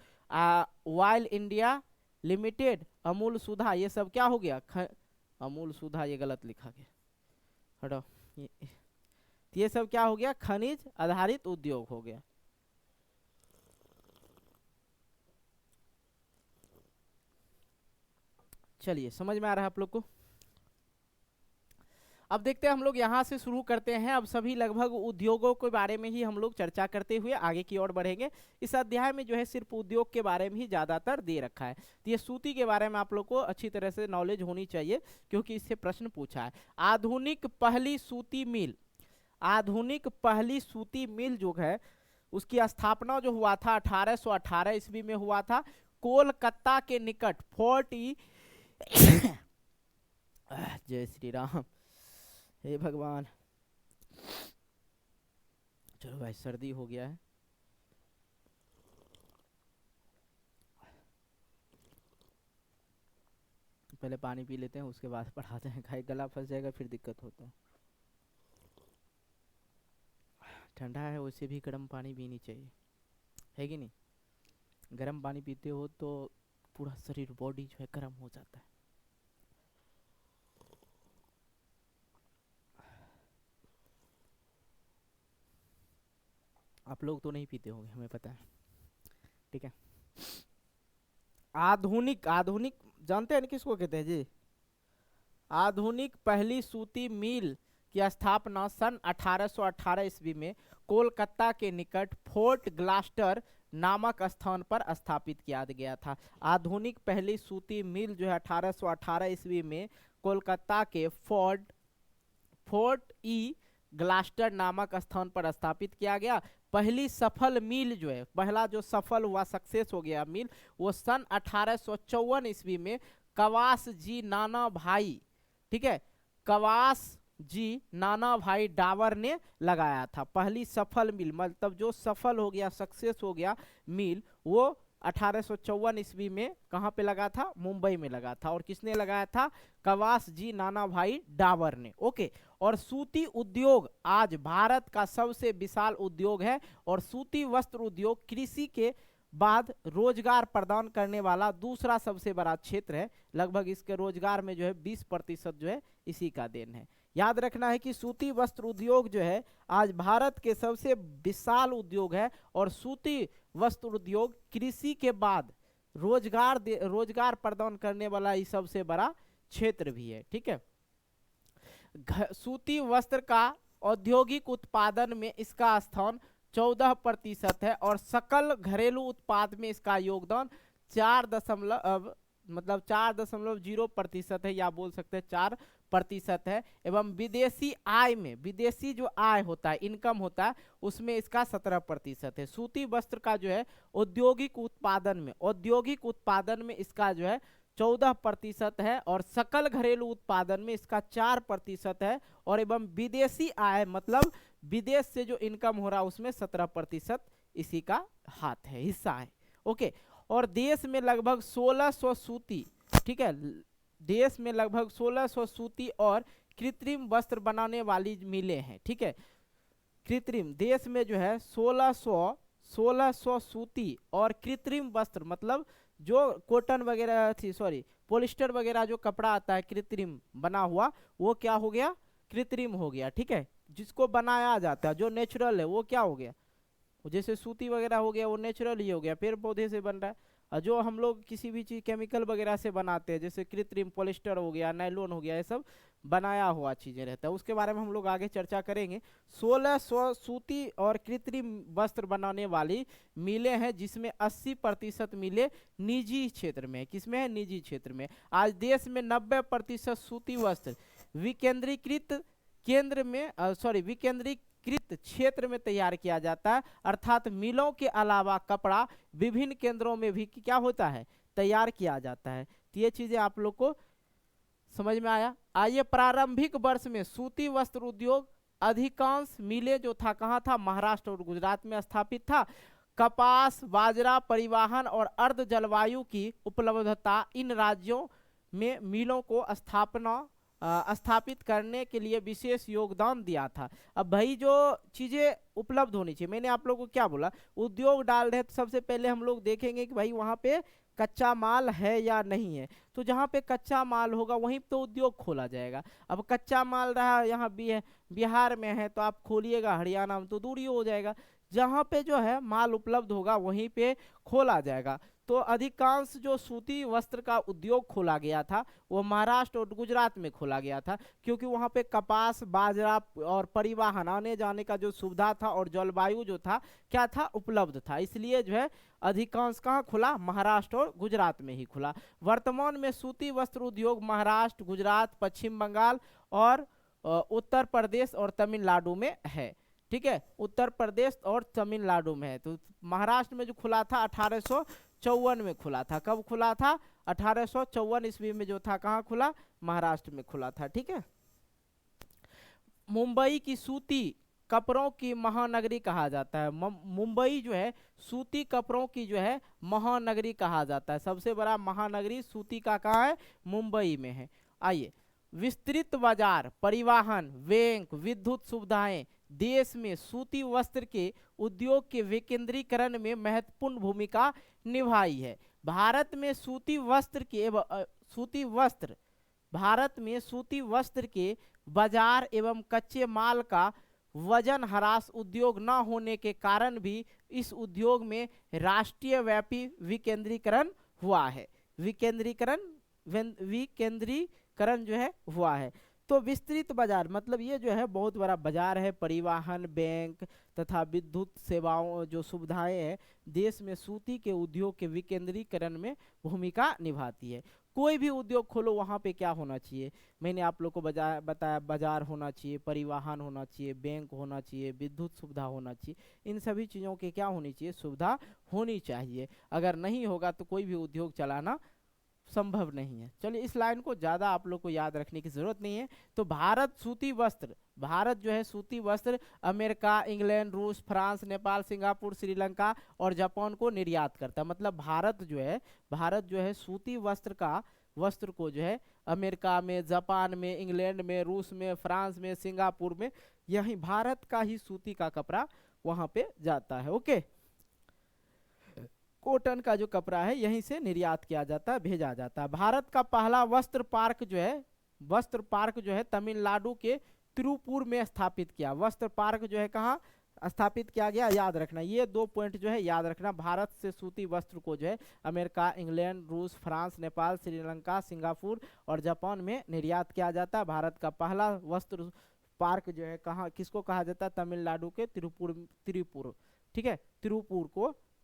ऑयल इंडिया लिमिटेड, अमूल सुधा, ये सब क्या हो गया, अमूल सुधा, ये गलत लिखा गया, हटो, तो ये सब क्या हो गया, खनिज आधारित उद्योग हो गया। चलिए समझ में आ रहा है आप लोग को। अब देखते हैं हम लोग यहाँ से शुरू करते हैं। अब सभी लगभग उद्योगों के बारे में ही हम लोग चर्चा करते हुए आगे की ओर बढ़ेंगे। इस अध्याय में जो है सिर्फ उद्योग के बारे में ही ज़्यादातर दे रखा है। तो ये सूती के बारे में आप लोग को अच्छी तरह से नॉलेज होनी चाहिए, क्योंकि इससे प्रश्न पूछा है। आधुनिक पहली सूती मिल, आधुनिक पहली सूती मिल जो है उसकी स्थापना जो हुआ था 1818 ईस्वी में हुआ था, कोलकाता के निकट फोर्ट ई जय श्री राम, हे भगवान। चलो भाई सर्दी हो गया है। पहले पानी पी लेते हैं, उसके बाद पढ़ाते हैं, खाए गला फंस जाएगा फिर दिक्कत होता है। ठंडा है वैसे भी गर्म पानी पीनी चाहिए, है कि नहीं? गर्म पानी पीते हो तो पूरा शरीर बॉडी जो है गर्म हो जाता है। आप लोग तो नहीं पीते होंगे, हमें पता है, ठीक है। आधुनिक, आधुनिक जानते हैं ना किसको कहते हैं जी? आधुनिक पहली सूती मिल की स्थापना सन 1818 ईस्वी में कोलकाता के निकट फोर्ट ग्लास्टर नामक स्थान पर स्थापित किया गया था। आधुनिक पहली सूती मिल जो है 1818 ईस्वी में कोलकाता के फोर्ट ई ग्लास्टर नामक स्थान पर स्थापित किया गया। पहली सफल मिल जो है, पहला जो सफल हुआ, सक्सेस हो गया मिल, वो सन 1854 ईस्वी में कवास जी नाना भाई, ठीक है, कवास जी नाना भाई डावर ने लगाया था। पहली सफल मिल मतलब जो सफल हो गया, सक्सेस हो गया मिल, वो 1854 ईस्वी में कहाँ पे लगा था? मुंबई में लगा था। और किसने लगाया था? कवास जी नाना भाई डावर ने। ओके। और सूती उद्योग आज भारत का सबसे विशाल उद्योग है और सूती वस्त्र उद्योग कृषि के बाद रोजगार प्रदान करने वाला दूसरा सबसे बड़ा क्षेत्र है। लगभग इसके रोजगार में जो है 20% जो है इसी का देन है। याद रखना है कि सूती वस्त्र उद्योग जो है आज भारत के सबसे विशाल उद्योग है और सूती वस्त्र उद्योग कृषि के बाद रोजगार प्रदान करने वाला ही सबसे बड़ा क्षेत्र भी है, ठीक है। सूती वस्त्र का औद्योगिक उत्पादन में इसका स्थान 14% है और सकल घरेलू उत्पाद में इसका योगदान 4.0% है, या बोल सकते हैं 4% है। एवं विदेशी आय में, विदेशी जो आय होता है, इनकम होता है, उसमें इसका 17% है। सूती वस्त्र का जो है औद्योगिक उत्पादन में इसका जो है 14% है और सकल घरेलू उत्पादन में इसका 4% है। और एवं विदेशी आय मतलब विदेश से जो इनकम हो रहा है उसमें 17% इसी का हाथ है, हिस्सा है। ओके। और देश में लगभग 1600 सूती, ठीक है, देश में लगभग 1600 सूती और कृत्रिम वस्त्र बनाने वाली मिलें हैं, ठीक है। कृत्रिम, देश में जो है 1600 सूती और कृत्रिम वस्त्र मतलब जो कॉटन वगैरह थी, सॉरी पॉलिस्टर वगैरह जो कपड़ा आता है कृत्रिम बना हुआ, वो क्या हो गया? कृत्रिम हो गया, ठीक है। जिसको बनाया जाता है, जो नेचुरल है, वो क्या हो गया? जैसे सूती वगैरह हो गया वो नेचुरल ही हो गया, पेड़ पौधे से बन रहा है। और जो हम लोग किसी भी चीज़ केमिकल वगैरह से बनाते हैं, जैसे कृत्रिम पॉलिस्टर हो गया, नायलॉन हो गया, ये सब बनाया हुआ चीज़ें रहता है। उसके बारे में हम लोग आगे चर्चा करेंगे। 1600 सूती और कृत्रिम वस्त्र बनाने वाली मिलें हैं, जिसमें 80% मिलें निजी क्षेत्र में। किसमें है? निजी क्षेत्र में। आज देश में 90% सूती वस्त्र विकेंद्रीकृत क्षेत्र में तैयार किया जाता है, अर्थात मिलों के अलावा कपड़ा विभिन्न केंद्रों में भी क्या होता है? तैयार किया जाता है। तो ये चीजें आप लोग को समझ में आया। आइए, प्रारंभिक वर्ष में सूती वस्त्र उद्योग अधिकांश मिलें जो था कहाँ था? महाराष्ट्र और गुजरात में स्थापित था। कपास, बाजरा, परिवहन और अर्ध जलवायु की उपलब्धता इन राज्यों में मिलों को स्थापित करने के लिए विशेष योगदान दिया था। अब भाई जो चीज़ें उपलब्ध होनी चाहिए, मैंने आप लोगों को क्या बोला? उद्योग डाल रहे तो सबसे पहले हम लोग देखेंगे कि भाई वहाँ पे कच्चा माल है या नहीं है। तो जहाँ पे कच्चा माल होगा वहीं तो उद्योग खोला जाएगा। अब कच्चा माल रहा यहाँ भी है, बिहार में है तो आप खोलिएगा, हरियाणा में तो दूरी हो जाएगा। जहाँ पे जो है माल उपलब्ध होगा वहीं पे खोला जाएगा। तो अधिकांश जो सूती वस्त्र का उद्योग खोला गया था वो महाराष्ट्र और गुजरात में खोला गया था, क्योंकि वहाँ पे कपास, बाजरा और परिवहन, आने जाने का जो सुविधा था और जलवायु जो था क्या था, उपलब्ध था। इसलिए जो है अधिकांश कहाँ खुला, महाराष्ट्र और गुजरात में ही खुला। वर्तमान में सूती वस्त्र उद्योग महाराष्ट्र, गुजरात, पश्चिम बंगाल और उत्तर प्रदेश और तमिलनाडु में है। ठीक है, उत्तर प्रदेश और तमिलनाडु में है। तो महाराष्ट्र में जो खुला था 1854 में खुला था। कब खुला था? 1854 ईस्वी में जो था, कहाँ खुला? महाराष्ट्र में खुला था। ठीक है, मुंबई की सूती कपड़ों की महानगरी कहा जाता है। मुंबई जो है सूती कपड़ों की जो है महानगरी कहा जाता है। सबसे बड़ा महानगरी सूती का कहाँ है? मुंबई में है। आइए, विस्तृत बाजार, परिवहन, बैंक, विद्युत सुविधाएं देश में सूती वस्त्र के उद्योग के विकेंद्रीकरण में महत्वपूर्ण भूमिका निभाई है। भारत में सूती वस्त्र के भारत में सूती वस्त्र के बाजार एवं कच्चे माल का वजन ह्रास उद्योग न होने के कारण भी इस उद्योग में राष्ट्रीय व्यापी विकेंद्रीकरण हुआ है। विकेंद्रीकरण जो है हुआ है। तो विस्तृत बाजार मतलब ये जो है बहुत बड़ा बाजार है। परिवहन, बैंक तथा विद्युत सेवाओं जो सुविधाएं हैं देश में सूती के उद्योग के विकेंद्रीकरण में भूमिका निभाती है। कोई भी उद्योग खोलो वहाँ पे क्या होना चाहिए, मैंने आप लोग को बताया, बाजार होना चाहिए, परिवहन होना चाहिए, बैंक होना चाहिए, विद्युत सुविधा होना चाहिए। इन सभी चीज़ों की क्या होनी चाहिए? सुविधा होनी चाहिए। अगर नहीं होगा तो कोई भी उद्योग चलाना संभव नहीं है। चलिए, इस लाइन को ज़्यादा आप लोग को याद रखने की ज़रूरत नहीं है। तो भारत जो है सूती वस्त्र अमेरिका, इंग्लैंड, रूस, फ्रांस, नेपाल, सिंगापुर, श्रीलंका और जापान को निर्यात करता है। मतलब भारत जो है सूती वस्त्र को जो है अमेरिका में, जापान में, इंग्लैंड में, रूस में, फ्रांस में, सिंगापुर में, यही भारत का ही सूती का कपड़ा वहाँ पे जाता है। ओके, कॉटन का जो कपड़ा है यहीं से निर्यात किया जाता है, भेजा जाता है। भारत का पहला वस्त्र पार्क जो है तमिलनाडु के तिरुपुर में स्थापित किया। वस्त्र पार्क जो है कहाँ स्थापित किया गया, याद रखना। ये 2 पॉइंट जो है याद रखना। भारत से सूती वस्त्र को जो है अमेरिका, इंग्लैंड, रूस, फ्रांस, नेपाल, श्रीलंका, सिंगापुर और जापान में निर्यात किया जाता है। भारत का पहला वस्त्र पार्क जो है कहाँ, किसको कहा जाता है? तमिलनाडु के तिरुपुर। ठीक है,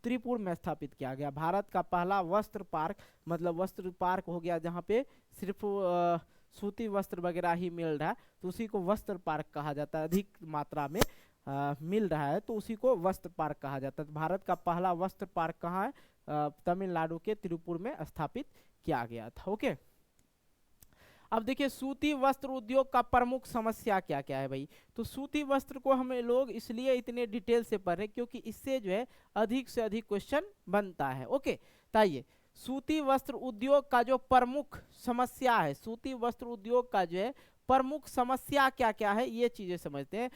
त्रिपुर में स्थापित किया गया। भारत का पहला वस्त्र पार्क, मतलब वस्त्र पार्क हो गया जहाँ पे सिर्फ सूती वस्त्र वगैरह ही मिल रहा है तो उसी को वस्त्र पार्क कहा जाता है। अधिक मात्रा में मिल रहा है तो उसी को वस्त्र पार्क कहा जाता है। तो भारत का पहला वस्त्र पार्क कहाँ है? तमिलनाडु के तिरुपुर में स्थापित किया गया था। ओके, अब देखिए सूती वस्त्र उद्योग का प्रमुख समस्या क्या क्या है भाई। तो सूती वस्त्र को हमें लोग इसलिए इतने डिटेल से पढ़ रहे क्योंकि इससे जो है अधिक से अधिक क्वेश्चन बनता है। ओके, ताइए सूती वस्त्र उद्योग का जो प्रमुख समस्या है, सूती वस्त्र उद्योग का जो है प्रमुख समस्या क्या क्या है ये चीजें समझते हैं।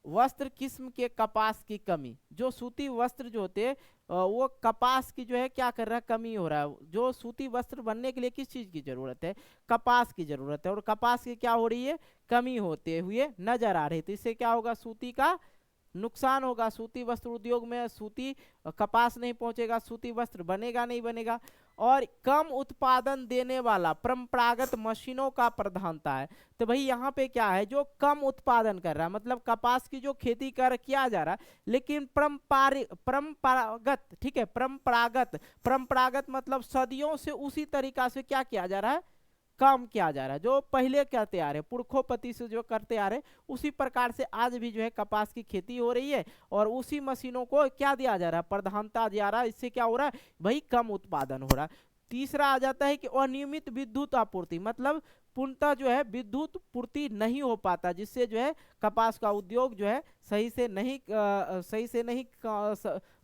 वस्त्र किस्म के कपास की कमी। जो सूती वस्त्र जो होते हैं वो कपास की जो है क्या कर रहा है, कमी हो रहा है। जो सूती वस्त्र बनने के लिए किस चीज की जरूरत है? कपास की जरूरत है, और कपास की क्या हो रही है? कमी होते हुए नजर आ रही है। तो इससे क्या होगा? सूती का नुकसान होगा। सूती वस्त्र उद्योग में सूती कपास नहीं पहुंचेगा, सूती वस्त्र नहीं बनेगा। और कम उत्पादन देने वाला परंपरागत मशीनों का प्रधानता है। तो भाई यहाँ पे क्या है? जो कम उत्पादन कर रहा है, मतलब कपास की जो खेती किया जा रहा है लेकिन परंपरागत, ठीक है, परंपरागत मतलब सदियों से उसी तरीका से क्या किया जा रहा है? काम किया जा रहा है। जो पहले करते आ रहे, पुरखोपति से जो करते आ रहे, उसी प्रकार से आज भी जो है कपास की खेती हो रही है और उसी मशीनों को क्या दिया जा रहा है? प्रधानता दिया रहा है। इससे क्या हो रहा है भाई? कम उत्पादन हो रहा है। तीसरा आ जाता है कि अनियमित विद्युत आपूर्ति, मतलब पूर्णतः जो है विद्युत पूर्ति नहीं हो पाता, जिससे जो है कपास का उद्योग जो है सही से नहीं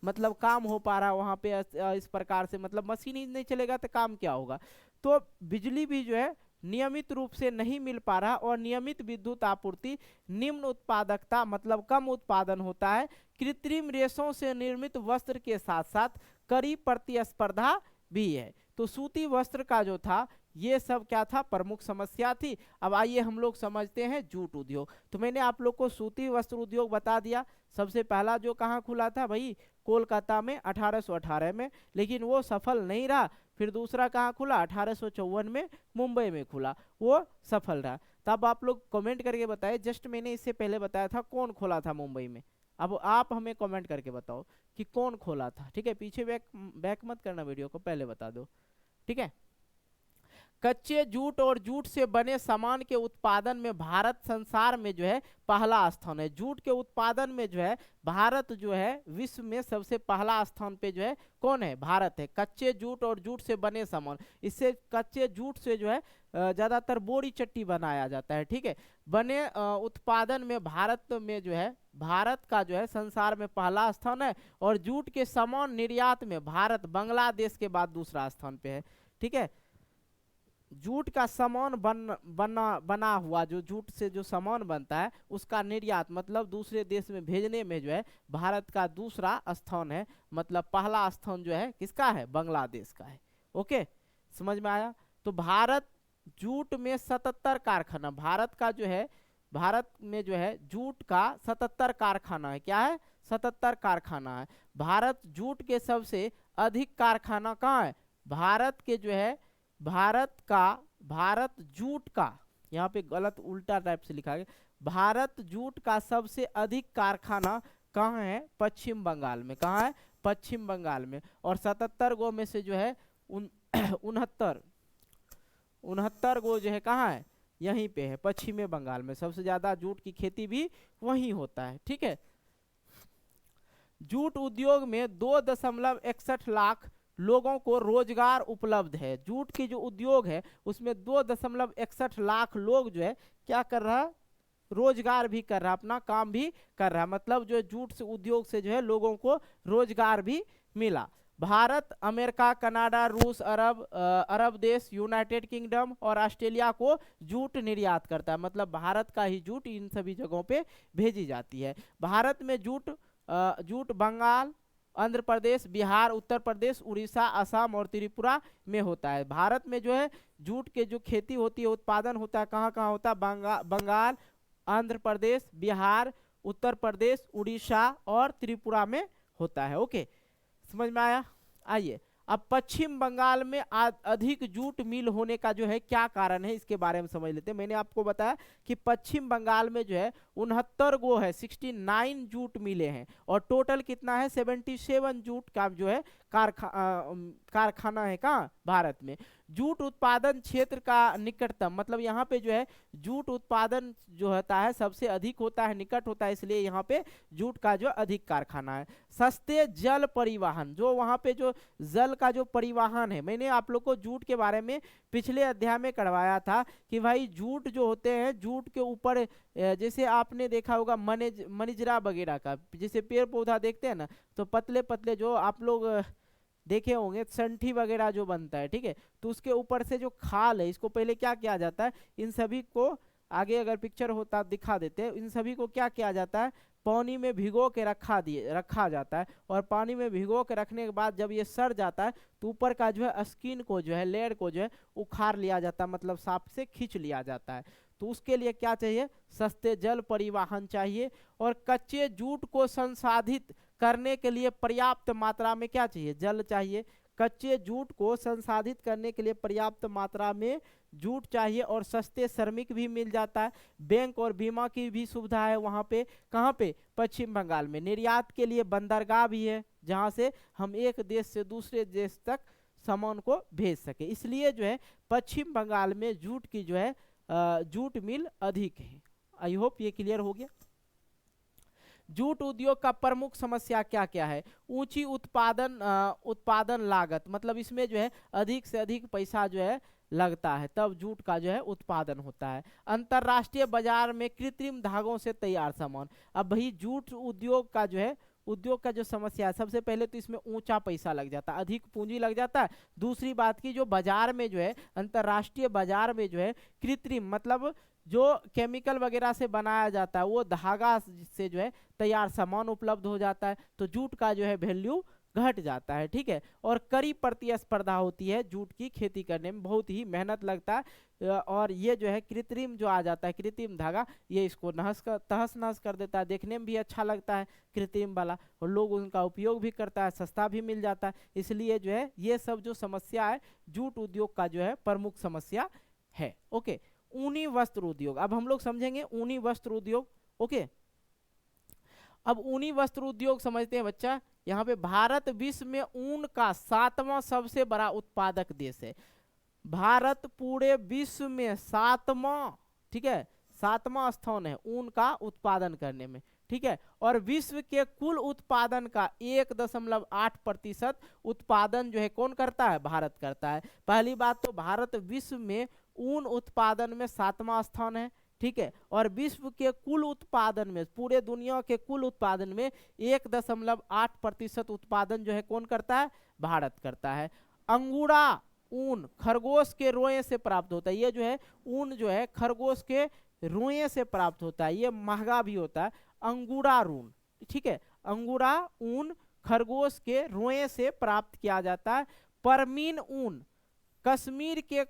मतलब काम हो पा रहा वहाँ पे। इस प्रकार से मतलब मशीन ही नहीं चलेगा तो काम क्या होगा? तो बिजली भी जो है नियमित रूप से नहीं मिल पा रहा और नियमित विद्युत आपूर्ति, निम्न उत्पादकता मतलब कम उत्पादन होता है, कृत्रिम रेशों से निर्मित वस्त्र के साथ साथ कड़ी प्रतिस्पर्धा भी है। तो सूती वस्त्र का जो था ये सब क्या था, प्रमुख समस्या थी। अब आइए हम लोग समझते हैं जूट उद्योग। तो मैंने आप लोग को सूती वस्त्र उद्योग बता दिया। सबसे पहला जो कहाँ खुला था भाई, कोलकाता में 1818 में, लेकिन वो सफल नहीं रहा। फिर दूसरा कहाँ खुला, 1854 में मुंबई में खुला, वो सफल रहा। तब आप लोग कमेंट करके बताए, जस्ट मैंने इससे पहले बताया था कौन खोला था मुंबई में। अब आप हमें कमेंट करके बताओ कि कौन खोला था, ठीक है। पीछे बैक मत करना, वीडियो को पहले बता दो, ठीक है। कच्चे जूट और जूट से बने सामान के उत्पादन में भारत संसार में जो है पहला स्थान है। जूट के उत्पादन में जो है भारत जो है विश्व में सबसे पहला स्थान पे जो है कौन है, भारत है। कच्चे जूट और जूट से बने सामान, इससे कच्चे जूट से जो है ज्यादातर बोरी चट्टी बनाया जाता है, ठीक है। बने उत्पादन में भारत में जो है, भारत का जो है संसार में पहला स्थान है। और जूट के सामान निर्यात में भारत बांग्लादेश के बाद दूसरा स्थान पे है, ठीक है। जूट का सामान बना हुआ, जो जूट से जो सामान बनता है उसका निर्यात मतलब दूसरे देश में भेजने में जो है भारत का दूसरा स्थान है। मतलब पहला स्थान जो है किसका है, बांग्लादेश का है। ओके, समझ में आया। तो भारत जूट में 77 कारखाना, भारत का जो है, भारत में जो है जूट का 77 कारखाना है। क्या है, 77 कारखाना है। भारत जूट के सबसे अधिक कारखाना कहाँ है, भारत के जो है, भारत जूट का, यहाँ पे गलत उल्टा टाइप से लिखा गया, भारत जूट का सबसे अधिक कारखाना कहाँ है, पश्चिम बंगाल में। कहाँ है, पश्चिम बंगाल में। और 77 गो में से जो है 69 गो जो है कहाँ है, यहीं पे है, पश्चिमी बंगाल में। सबसे ज्यादा जूट की खेती भी वहीं होता है, ठीक है। जूट उद्योग में 2.61 लाख लोगों को रोजगार उपलब्ध है। जूट की जो उद्योग है उसमें 2.61 लाख लोग जो है क्या कर रहा है, रोजगार भी कर रहा है, अपना काम भी कर रहा है। मतलब जो जूट से उद्योग से जो है लोगों को रोजगार भी मिला। भारत अमेरिका, कनाडा, रूस, अरब देश, यूनाइटेड किंगडम और ऑस्ट्रेलिया को जूट निर्यात करता है। मतलब भारत का ही जूट इन सभी जगहों पे भेजी जाती है। भारत में जूट बंगाल, आंध्र प्रदेश, बिहार, उत्तर प्रदेश, उड़ीसा, असम और त्रिपुरा में होता है। भारत में जो है जूट के जो खेती होती है, उत्पादन होता है, कहाँ कहाँ होता है, बंगाल, आंध्र प्रदेश, बिहार, उत्तर प्रदेश, उड़ीसा और त्रिपुरा में होता है। ओके, समझ में आया। आइए अब पश्चिम बंगाल में अधिक जूट मिल होने का जो है क्या कारण है, इसके बारे में समझ लेते हैं। मैंने आपको बताया कि पश्चिम बंगाल में जो है 69 गो है, 69 जूट मिले हैं। और टोटल कितना है, 77 जूट का जो है कारखाना है कहाँ, भारत में। जूट उत्पादन क्षेत्र का निकटतम, मतलब यहाँ पे जो है जूट उत्पादन जो होता है सबसे अधिक होता है, निकट होता है, इसलिए यहाँ पे जूट का जो अधिक कारखाना है। सस्ते जल परिवहन, जो वहाँ पे जो जल का जो परिवहन है, मैंने आप लोग को जूट के बारे में पिछले अध्याय में करवाया था कि भाई जूट जो होते हैं, जूट के ऊपर जैसे आपने देखा होगा मनिजरा वगैरह का, जैसे पेड़ पौधा देखते हैं ना, तो पतले पतले जो आप लोग देखे होंगे संठी वगैरह जो बनता है, ठीक है। तो उसके ऊपर से जो खाल है, इसको पहले क्या किया जाता है, इन सभी को आगे अगर पिक्चर होता दिखा देते हैं, इन सभी को क्या किया जाता है, पानी में भिगो के रखा जाता है। और पानी में भिगो के रखने के बाद जब ये सड़ जाता है तो ऊपर का जो है स्किन को जो है, लेयर को जो है उखाड़ लिया जाता है, मतलब सांप से खींच लिया जाता है। तो उसके लिए क्या चाहिए, सस्ते जल परिवहन चाहिए। और कच्चे जूट को संसाधित करने के लिए पर्याप्त मात्रा में क्या चाहिए, जल चाहिए। कच्चे जूट को संसाधित करने के लिए पर्याप्त मात्रा में जूट चाहिए और सस्ते श्रमिक भी मिल जाता है। बैंक और बीमा की भी सुविधा है वहाँ पे। कहाँ पे, पश्चिम बंगाल में। निर्यात के लिए बंदरगाह भी है जहाँ से हम एक देश से दूसरे देश तक सामान को भेज सके। इसलिए जो है पश्चिम बंगाल में जूट की जो है जूट मिल अधिक है। आई होप ये क्लियर हो गया। जूट उद्योग का प्रमुख समस्या क्या क्या है, ऊंची उत्पादन लागत, मतलब इसमें जो है अधिक से अधिक पैसा जो है लगता है, तब जूट का जो है उत्पादन होता है। अंतरराष्ट्रीय बाजार में कृत्रिम धागों से तैयार सामान, अब भाई जूट उद्योग का जो है उद्योग का जो समस्या है, सबसे पहले तो इसमें ऊंचा पैसा लग जाता है, अधिक पूंजी लग जाता है। दूसरी बात की जो बाजार में जो है, अंतर्राष्ट्रीय बाजार में जो है कृत्रिम मतलब जो केमिकल वगैरह से बनाया जाता है वो धागा से जो है तैयार सामान उपलब्ध हो जाता है, तो जूट का जो है वैल्यू घट जाता है। ठीक है, और कड़ी प्रतिस्पर्धा होती है, जूट की खेती करने में बहुत ही मेहनत लगता है, और ये जो है कृत्रिम जो आ जाता है, कृत्रिम धागा, ये इसको तहस नहस कर देता है। देखने में भी अच्छा लगता है कृत्रिम वाला, और लोग उनका उपयोग भी करता है, सस्ता भी मिल जाता है। इसलिए जो है ये सब जो समस्या है जूट उद्योग का जो है प्रमुख समस्या है। ओके, ऊनी वस्त्र उद्योग, अब हम लोग समझेंगे ऊनी वस्त्र उद्योग। ओके, अब ऊनी वस्त्र उद्योग समझते हैं बच्चा। यहाँ पे भारत विश्व में ऊन का 7वां सबसे बड़ा उत्पादक देश है। भारत पूरे विश्व में 7वां, ठीक है, 7वां स्थान है ऊन का उत्पादन करने में। ठीक है, और विश्व के कुल उत्पादन का 1.8% उत्पादन जो है कौन करता है? भारत करता है। पहली बात तो भारत विश्व में ऊन उत्पादन में 7वां स्थान है। ठीक है, और विश्व के कुल उत्पादन में, पूरे दुनिया के कुल उत्पादन में 1.8% उत्पादन जो है कौन करता है? भारत करता है। अंगूरा ऊन खरगोश के रोए से प्राप्त होता है। ये जो है ऊन जो है खरगोश के रोए से प्राप्त होता है, ये महंगा भी होता है, अंगूरा ऊन। ठीक है, अंगूरा ऊन खरगोश के रोए से प्राप्त किया जाता है। परमीन ऊन कश्मीर के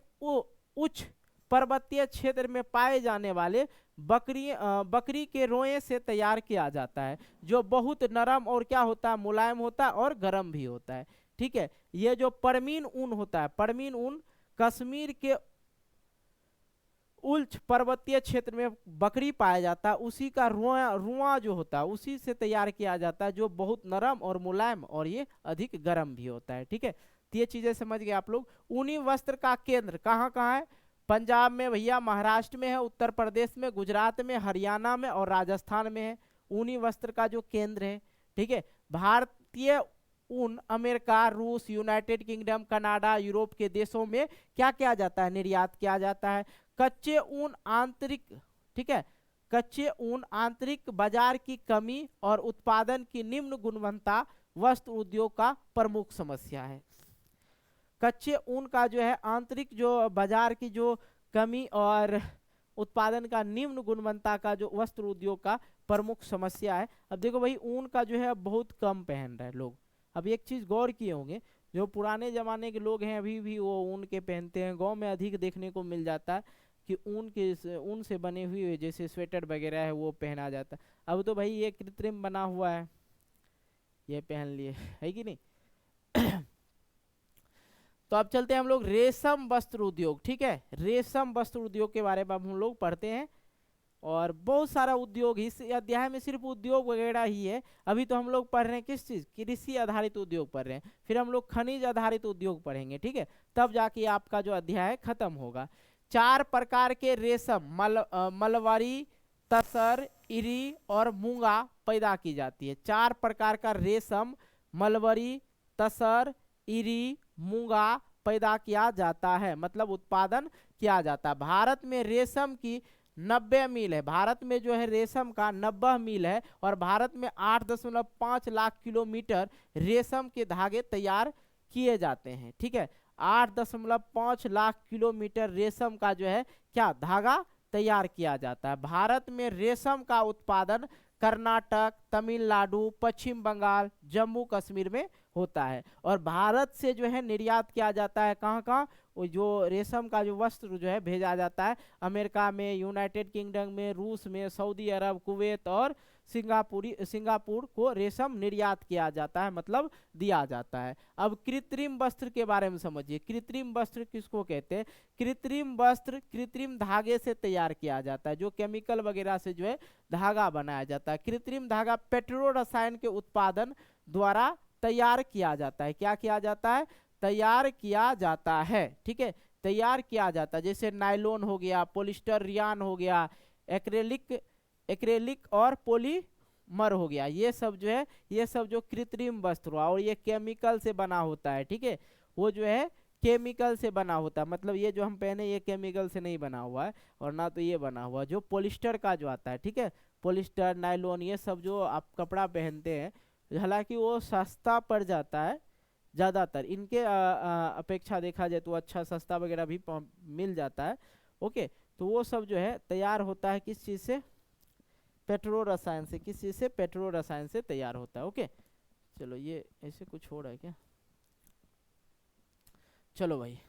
उच्च पर्वतीय क्षेत्र में पाए जाने वाले बकरी के रोए से तैयार किया जाता है, जो बहुत नरम और क्या होता है? मुलायम होता है और गर्म भी होता है। ठीक है, ये जो परमीन ऊन होता है, परमीन ऊन कश्मीर के उच्च पर्वतीय क्षेत्र में बकरी पाया जाता है, उसी का रुआ जो होता है उसी से तैयार किया जाता है, जो बहुत नरम और मुलायम और ये अधिक गर्म भी होता है। ठीक है, तो ये चीजें समझ गए आप लोग। ऊनी वस्त्र का केंद्र कहाँ कहाँ है? पंजाब में भैया, महाराष्ट्र में है, उत्तर प्रदेश में, गुजरात में, हरियाणा में और राजस्थान में है ऊनी वस्त्र का जो केंद्र है। ठीक है, भारतीय ऊन अमेरिका, रूस, यूनाइटेड किंगडम, कनाडा, यूरोप के देशों में क्या किया जाता है? निर्यात किया जाता है। कच्चे ऊन आंतरिक, ठीक है, कच्चे ऊन आंतरिक बाजार की कमी और उत्पादन की निम्न गुणवत्ता वस्त्र उद्योग का प्रमुख समस्या है। कच्चे ऊन का जो है आंतरिक जो बाजार की जो कमी और उत्पादन का निम्न गुणवत्ता का जो वस्त्र उद्योग का प्रमुख समस्या है। अब देखो भाई, ऊन का जो है अब बहुत कम पहन रहे हैं लोग। अब एक चीज गौर किए होंगे, जो पुराने जमाने के लोग हैं अभी भी वो ऊन के पहनते हैं। गांव में अधिक देखने को मिल जाता है कि ऊन से बने हुए जैसे स्वेटर वगैरह है वो पहना जाता है। अब तो भाई ये कृत्रिम बना हुआ है, ये पहन लिए, है कि नहीं? तो अब चलते हैं हम लोग रेशम वस्त्र उद्योग। ठीक है, रेशम वस्त्र उद्योग के बारे में हम लोग पढ़ते हैं, और बहुत सारा उद्योग इस अध्याय में सिर्फ उद्योग वगैरह ही है। अभी तो हम लोग पढ़ रहे हैं किस चीज? कृषि आधारित उद्योग पढ़ रहे हैं, फिर हम लोग खनिज आधारित उद्योग पढ़ेंगे। ठीक है, तब जाके आपका जो अध्याय खत्म होगा। 4 प्रकार के रेशम मलबरी, तसर, इरी और मूंगा पैदा की जाती है। 4 प्रकार का रेशम मलबरी, तसर, इरी, मूंगा पैदा किया जाता है, मतलब उत्पादन किया जाता है। भारत में रेशम की 90 मील है, भारत में जो है रेशम का 90 मील है, और भारत में 8.5 लाख किलोमीटर रेशम के धागे तैयार किए जाते हैं। ठीक है, 8.5 लाख किलोमीटर रेशम का जो है क्या धागा तैयार किया जाता है। भारत में रेशम का उत्पादन कर्नाटक, तमिलनाडु, पश्चिम बंगाल, जम्मू कश्मीर में होता है, और भारत से जो है निर्यात किया जाता है कहाँ कहाँ? वो जो रेशम का जो वस्त्र जो है भेजा जाता है अमेरिका में, यूनाइटेड किंगडम में, रूस में, सऊदी अरब, कुवैत और सिंगापुर को रेशम निर्यात किया जाता है, मतलब दिया जाता है। अब कृत्रिम वस्त्र के बारे में समझिए। कृत्रिम वस्त्र किसको कहते हैं? कृत्रिम वस्त्र कृत्रिम धागे से तैयार किया जाता है, जो केमिकल वगैरह से जो है धागा बनाया जाता है। कृत्रिम धागा पेट्रो रसायन के उत्पादन द्वारा तैयार किया जाता है। क्या किया जाता है? तैयार किया जाता है। ठीक है, तैयार किया जाता है, जैसे नायलॉन हो गया, पॉलिस्टर रियान हो गया, एक्रेलिक और पॉलीमर हो गया। ये सब जो है, ये सब जो कृत्रिम वस्त्र हुआ, और ये केमिकल से बना होता है। ठीक है, वो जो है केमिकल से बना होता है, मतलब ये जो हम पहने ये केमिकल से नहीं बना हुआ है, और ना तो ये बना हुआ जो पॉलिस्टर का जो आता है। ठीक है, पॉलिस्टर, नायलॉन, ये सब जो आप कपड़ा पहनते हैं हालांकि वो सस्ता पड़ जाता है ज़्यादातर, इनके अपेक्षा देखा जाए तो अच्छा सस्ता वगैरह भी मिल जाता है। ओके, तो वो सब जो है तैयार होता है किस चीज़ से, पेट्रो रसायन से। किस चीज़ से, पेट्रो रसायन से तैयार होता है। ओके, चलो ये ऐसे कुछ हो रहा है क्या, चलो भाई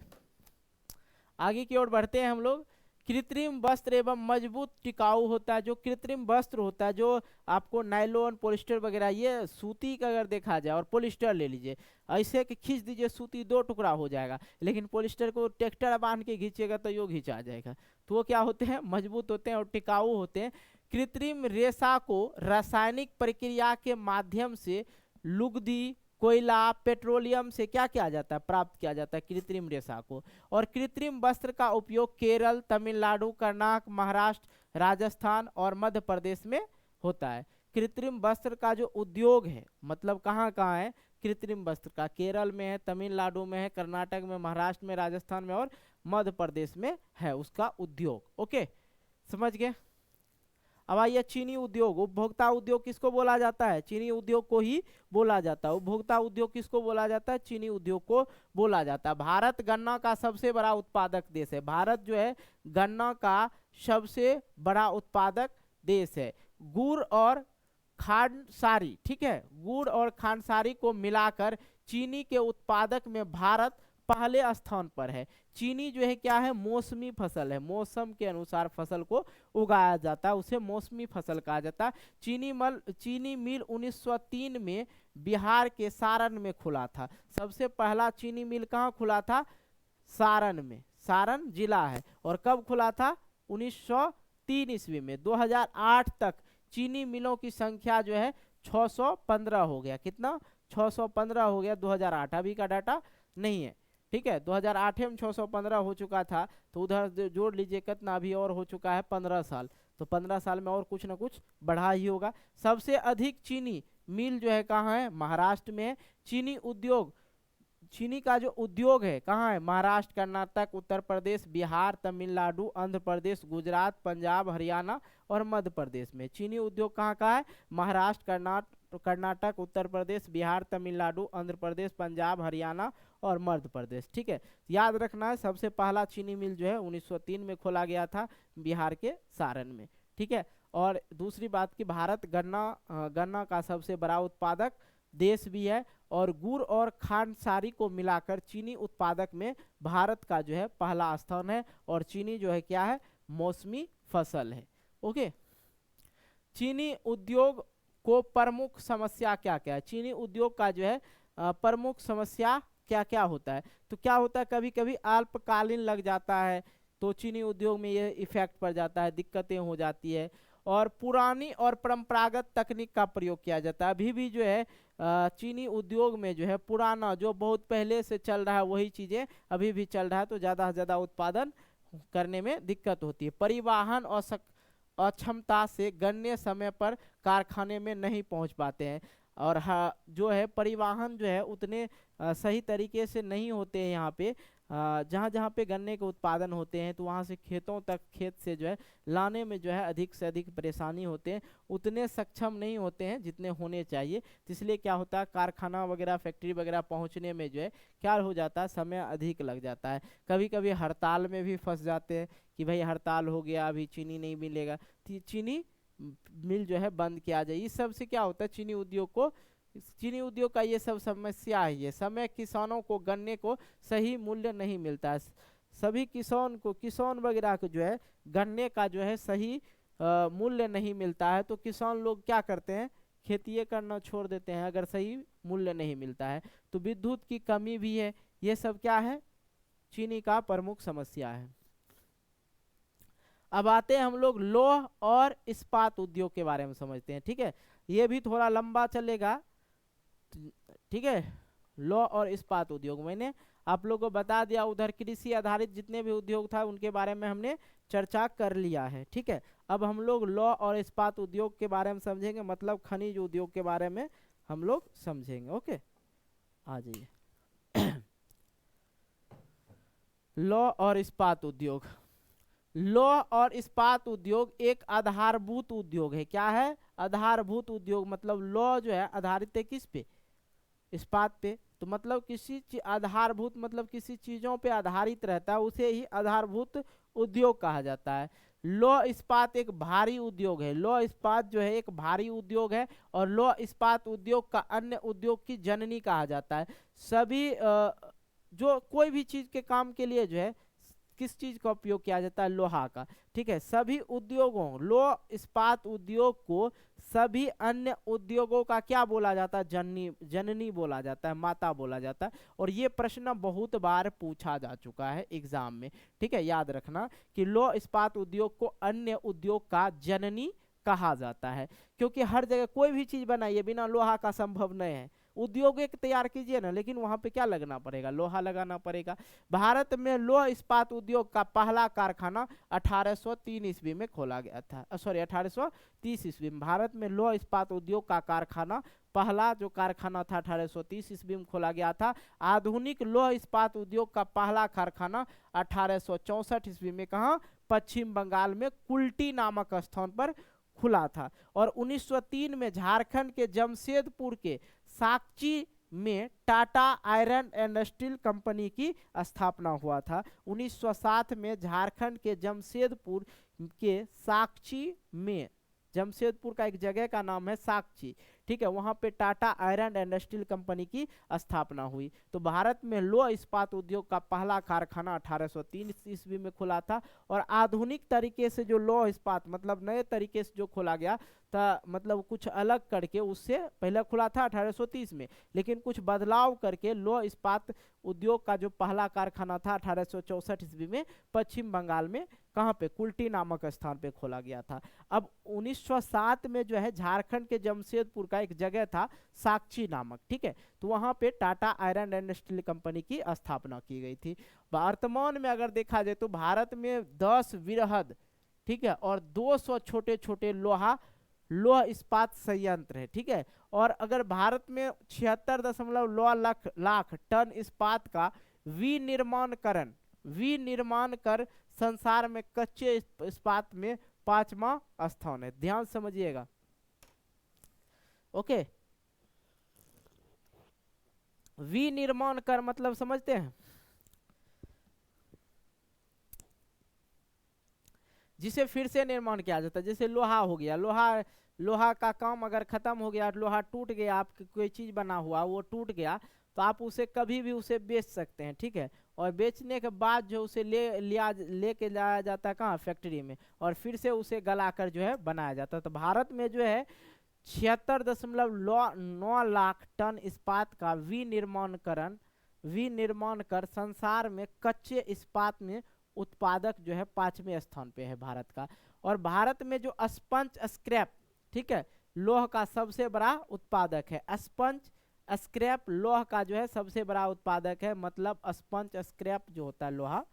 आगे की ओर बढ़ते हैं हम लोग। कृत्रिम वस्त्र एवं मजबूत टिकाऊ होता है। जो कृत्रिम वस्त्र होता है, जो आपको नायलॉन पॉलिस्टर वगैरह, ये सूती का अगर देखा जाए, और पॉलिस्टर ले लीजिए, ऐसे कि खींच दीजिए सूती दो टुकड़ा हो जाएगा, लेकिन पॉलिस्टर को ट्रैक्टर बांध के खींचेगा तो यो खींचा जाएगा। तो वो क्या होते हैं, मजबूत होते हैं और टिकाऊ होते हैं। कृत्रिम रेशा को रासायनिक प्रक्रिया के माध्यम से लुगदी, कोयला, पेट्रोलियम से क्या किया जाता है, प्राप्त किया जाता है कृत्रिम रेशा को। और कृत्रिम वस्त्र का उपयोग केरल, तमिलनाडु, कर्नाटक, महाराष्ट्र, राजस्थान और मध्य प्रदेश में होता है। कृत्रिम वस्त्र का जो उद्योग है, मतलब कहाँ कहाँ है कृत्रिम वस्त्र का, केरल में है, तमिलनाडु में है, कर्नाटक में, महाराष्ट्र में, राजस्थान में और मध्य प्रदेश में है उसका उद्योग। ओके, समझ गए। अब आइए चीनी उद्योग। उपभोक्ता उद्योग किसको बोला जाता है, चीनी उद्योग को ही बोला जाता है। उपभोक्ता उद्योग किसको बोला जाता है, चीनी उद्योग को बोला जाता है। भारत गन्ना का सबसे बड़ा उत्पादक देश है। भारत जो है गन्ना का सबसे बड़ा उत्पादक देश है। गुड़ और खांडसारी, ठीक है, गुड़ और खांडसारी को मिलाकर चीनी के उत्पादक में भारत पहले स्थान पर है। चीनी जो है क्या है, मौसमी फसल है, मौसम के अनुसार फसल को उगाया जाता है, उसे मौसमी फसल कहा जाता है। चीनी मिल 1903 में बिहार के सारण में खुला था। सबसे पहला चीनी मिल कहाँ खुला था, सारण में, सारण जिला है। और कब खुला था, 1903 ईस्वी में। 2008 तक चीनी मिलों की संख्या जो है 615 हो गया। कितना, 615 हो गया 2008, अभी का डाटा नहीं है, ठीक है। 2008 में 615 हो चुका था, तो उधर जोड़ लीजिए कितना अभी और हो चुका है, 15 साल। तो 15 साल में और कुछ ना कुछ बढ़ा ही होगा। सबसे अधिक चीनी मिल जो है कहाँ है, महाराष्ट्र में है। चीनी उद्योग, चीनी का जो उद्योग है कहाँ है, महाराष्ट्र, कर्नाटक, उत्तर प्रदेश, बिहार, तमिलनाडु, आंध्र प्रदेश, गुजरात, पंजाब, हरियाणा और मध्य प्रदेश में। चीनी उद्योग कहाँ का है, महाराष्ट्र, कर्नाटक, उत्तर प्रदेश, बिहार, तमिलनाडु, आंध्र प्रदेश, पंजाब, हरियाणा और मध्य प्रदेश, ठीक है। याद रखना है, सबसे पहला चीनी मिल जो है 1903 में खोला गया था बिहार के सारण में, ठीक है। और दूसरी बात कि भारत गन्ना का सबसे बड़ा उत्पादक देश भी है। और गुड़ और खांडसारी को मिलाकर चीनी उत्पादक में भारत का जो है पहला स्थान है। और चीनी जो है क्या है, मौसमी फसल है। ओके, चीनी उद्योग को प्रमुख समस्या क्या क्या है, चीनी उद्योग का जो है प्रमुख समस्या क्या क्या होता है। तो क्या होता है, कभी कभी अल्पकालीन लग जाता है, तो चीनी उद्योग में ये इफेक्ट पड़ जाता है, दिक्कतें हो जाती है। और पुरानी और परंपरागत तकनीक का प्रयोग किया जाता है। अभी भी जो है चीनी उद्योग में जो है पुराना, जो बहुत पहले से चल रहा है वही चीज़ें अभी भी चल रहा है, तो ज़्यादा से ज़्यादा उत्पादन करने में दिक्कत होती है। परिवहन और अक्षमता से गन्ने समय पर कारखाने में नहीं पहुंच पाते हैं। और जो है परिवहन जो है उतने सही तरीके से नहीं होते हैं यहाँ पे। जहाँ जहाँ पे गन्ने के उत्पादन होते हैं तो वहाँ से खेतों तक, खेत से जो है लाने में जो है अधिक से अधिक परेशानी होते हैं, उतने सक्षम नहीं होते हैं जितने होने चाहिए। तो इसलिए क्या होता है, कारखाना वगैरह, फैक्ट्री वगैरह पहुँचने में जो है क्या हो जाता है, समय अधिक लग जाता है। कभी कभी हड़ताल में भी फंस जाते हैं कि भाई हड़ताल हो गया, अभी चीनी नहीं मिलेगा, तो चीनी मिल जो है बंद किया जाए। इस सब से क्या होता है, चीनी उद्योग को, चीनी उद्योग का ये सब समस्या है। ये समय किसानों को गन्ने को सही मूल्य नहीं मिलता है। सभी किसान वगैरह को जो है गन्ने का जो है सही मूल्य नहीं मिलता है, तो किसान लोग क्या करते हैं, खेती करना छोड़ देते हैं अगर सही मूल्य नहीं मिलता है। तो विद्युत की कमी भी है। ये सब क्या है, चीनी का प्रमुख समस्या है। अब आते हैं हम लोग लौह और इस्पात उद्योग के बारे में समझते हैं, ठीक है। ये भी थोड़ा लंबा चलेगा, ठीक है। लौह और इस्पात उद्योग मैंने आप लोगों को बता दिया। उधर कृषि आधारित जितने भी उद्योग था उनके बारे में हमने चर्चा कर लिया है, ठीक है। अब हम लोग लौह और इस्पात उद्योग के बारे में समझेंगे, मतलब खनिज उद्योग के बारे में हम लोग समझेंगे। ओके, आ जाइए। लौह और इस्पात उद्योग, लौह और इस्पात उद्योग एक आधारभूत उद्योग है। क्या है? आधारभूत उद्योग। मतलब लौह जो है आधारित है किस पे? इस्पात पे। तो मतलब किसी आधारभूत मतलब किसी चीजों पे आधारित रहता है, उसे ही आधारभूत उद्योग कहा जाता है। लौह इस्पात एक भारी उद्योग है। लौह इस्पात जो है एक भारी उद्योग है और लौह इस्पात उद्योग का अन्य उद्योग की जननी कहा जाता है। सभी जो कोई भी चीज के काम के लिए जो है किस चीज का उपयोग किया जाता है? लोहा का। ठीक है, सभी उद्योगों लौह इस्पात उद्योग को सभी अन्य उद्योगों का क्या बोला जाता है? जननी, जननी बोला जाता है, माता बोला जाता है। और ये प्रश्न बहुत बार पूछा जा चुका है एग्जाम में। ठीक है, याद रखना कि लौह इस्पात उद्योग को अन्य उद्योग का जननी कहा जाता है, क्योंकि हर जगह कोई भी चीज बनाइए बिना लोहा का संभव नहीं है। उद्योग एक तैयार कीजिए ना, लेकिन वहां पे क्या लगना पड़ेगा? लोहा लगाना पड़ेगा। भारत में लौह इस्पात उद्योग का पहला कारखाना 1803 ईस्वी में खोला गया था। सॉरी, 1830 ईस्वी में भारत में लौह इस्पात उद्योग का कारखाना, पहला जो कारखाना था 1830 ईस्वी में खोला गया था। आधुनिक लौह इस्पात उद्योग का पहला कारखाना 1864 ईस्वी में कहा? पश्चिम बंगाल में कुल्टी नामक स्थान पर खुला था। और 1903 में झारखंड के जमशेदपुर के साकची में Tata iron and steel company की स्थापना हुआ था। 1907 में झारखंड के जमशेदपुर के साकची में, जमशेदपुर का एक जगह का नाम है साकची, ठीक है, वहां पे Tata iron and steel company की स्थापना हुई। तो भारत में लौह इस्पात उद्योग का पहला कारखाना 1803 ईस्वी में खुला था। और आधुनिक तरीके से जो लौह इस्पात मतलब नए तरीके से जो खोला गया था, मतलब कुछ अलग करके, उससे पहले खुला था 1830 में, लेकिन कुछ बदलाव करके लौह इस्पात उद्योग का जो पहला कारखाना था 1864 ईस्वी में पश्चिम बंगाल में कहाँ पे? कुल्टी नामक स्थान पे खोला गया था। अब 1907 में जो है झारखंड के जमशेदपुर का एक जगह था साकची नामक, ठीक है, तो वहां पे Tata iron and steel company की स्थापना की गई थी। वर्तमान में अगर देखा जाए तो भारत में 10 वृहद, ठीक है, और 200 छोटे छोटे लौह इस्पात संयंत्र है। ठीक है, और अगर भारत में 76.9 लाख टन इस्पात का विनिर्माण कर संसार में कच्चे इस्पात में 5वां स्थान है। ध्यान समझिएगा। ओके, विनिर्माण कर मतलब समझते हैं? जिसे फिर से निर्माण किया जाता है। जैसे लोहा हो गया, लोहा का काम अगर खत्म हो गया, लोहा टूट गया, आप कोई चीज बना हुआ वो टूट गया, तो आप उसे कभी भी उसे बेच सकते हैं। ठीक है, और बेचने के बाद जो उसे लेके जाया जाता है कहाँ? फैक्ट्री में, और फिर से उसे गलाकर जो है बनाया जाता है। तो भारत में जो है 76.9 लाख टन इस्पात का विनिर्माण कर संसार में कच्चे इस्पात में उत्पादक जो है 5वें स्थान पे है भारत का। और भारत में जो स्पंज स्क्रैप, ठीक है, लौह का सबसे बड़ा उत्पादक है। स्पंज स्क्रैप लौह का जो है सबसे बड़ा उत्पादक है। मतलब स्पंज स्क्रैप जो होता है लोहा,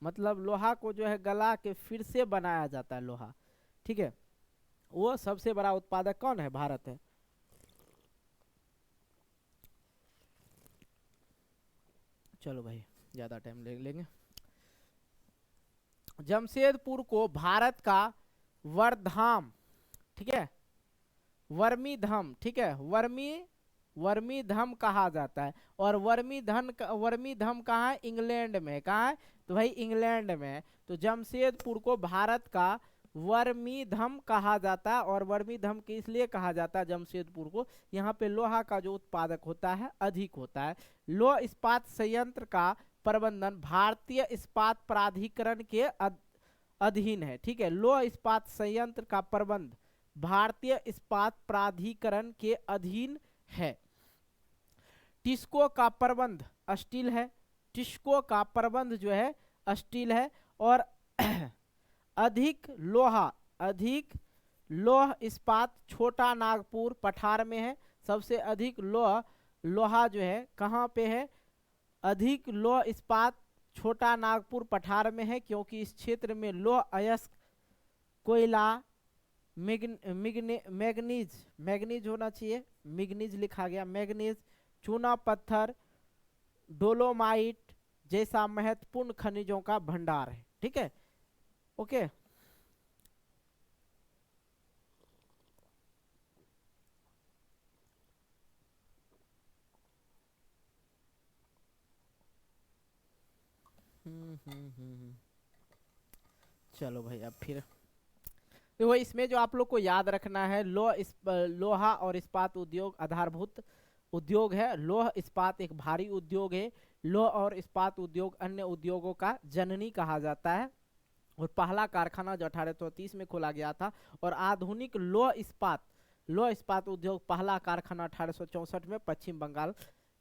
मतलब लोहा को जो है गला के फिर से बनाया जाता है लोहा, ठीक है, वो सबसे बड़ा उत्पादक कौन है? भारत है। चलो भाई, ज्यादा टाइम ले लेंगे। जमशेदपुर को भारत का वर्धाम, ठीक है, वर्मीधम, ठीक है, वर्मीधम कहा जाता है। और वर्मीधम कहाँ है? इंग्लैंड में। कहाँ है? तो भाई इंग्लैंड में है। तो जमशेदपुर को भारत का वर्मीधम कहा जाता है। और वर्मीधम के इसलिए कहा जाता है जमशेदपुर को, यहाँ पे लोहा का जो उत्पादक होता है अधिक होता है। लौह इस्पात संयंत्र का प्रबंधन भारतीय इस्पात प्राधिकरण के अधीन है। ठीक है, लौह इस्पात संयंत्र का प्रबंध भारतीय इस्पात प्राधिकरण के अधीन है। टिस्को का प्रबंध स्टील है। टिस्को का प्रबंध जो है स्टील है। और अधिक लौह इस्पात छोटा नागपुर पठार में है। सबसे अधिक लोहा जो है कहाँ पे है? अधिक लौह इस्पात छोटा नागपुर पठार में है, क्योंकि इस क्षेत्र में लौह अयस्क, कोयला, मैग्नीज होना चाहिए, मैग्नीज लिखा गया, मैग्नीज, चूना पत्थर, डोलोमाइट जैसा महत्वपूर्ण खनिजों का भंडार है। ठीक है, ओके। चलो भाई, अब फिर देखो, इसमें जो आप लोग को याद रखना है, लोहा और इस्पात उद्योग आधारभूत उद्योग है। लोह इस्पात एक भारी उद्योग है। लोह और इस्पात उद्योग अन्य उद्योगों का जननी कहा जाता है, और पहला कारखाना जो 1830 में खोला गया था। और आधुनिक लोह इस्पात उद्योग पहला कारखाना 1864 में पश्चिम बंगाल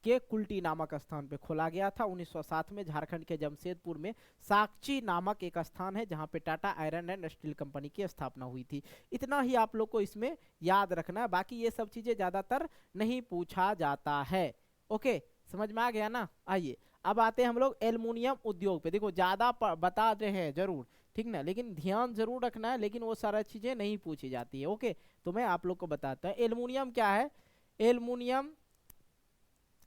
के कुल्टी नामक स्थान पे खोला गया था। 1907 में झारखंड के जमशेदपुर में साक्षी नामक एक स्थान है जहां पे Tata iron and steel company की स्थापना हुई थी। इतना ही आप लोग को इसमें याद रखना है, बाकी ये सब चीजें ज्यादातर नहीं पूछा जाता है। ओके, समझ में आ गया ना। आइए अब आते हैं हम लोग एल्युमिनियम उद्योग पे। देखो ज्यादा बता रहे हैं जरूर, ठीक ना, लेकिन ध्यान जरूर रखना है, लेकिन वो सारा चीजें नहीं पूछी जाती है। ओके, तो मैं आप लोग को बताता हूँ एल्युमिनियम क्या है। एल्युमिनियम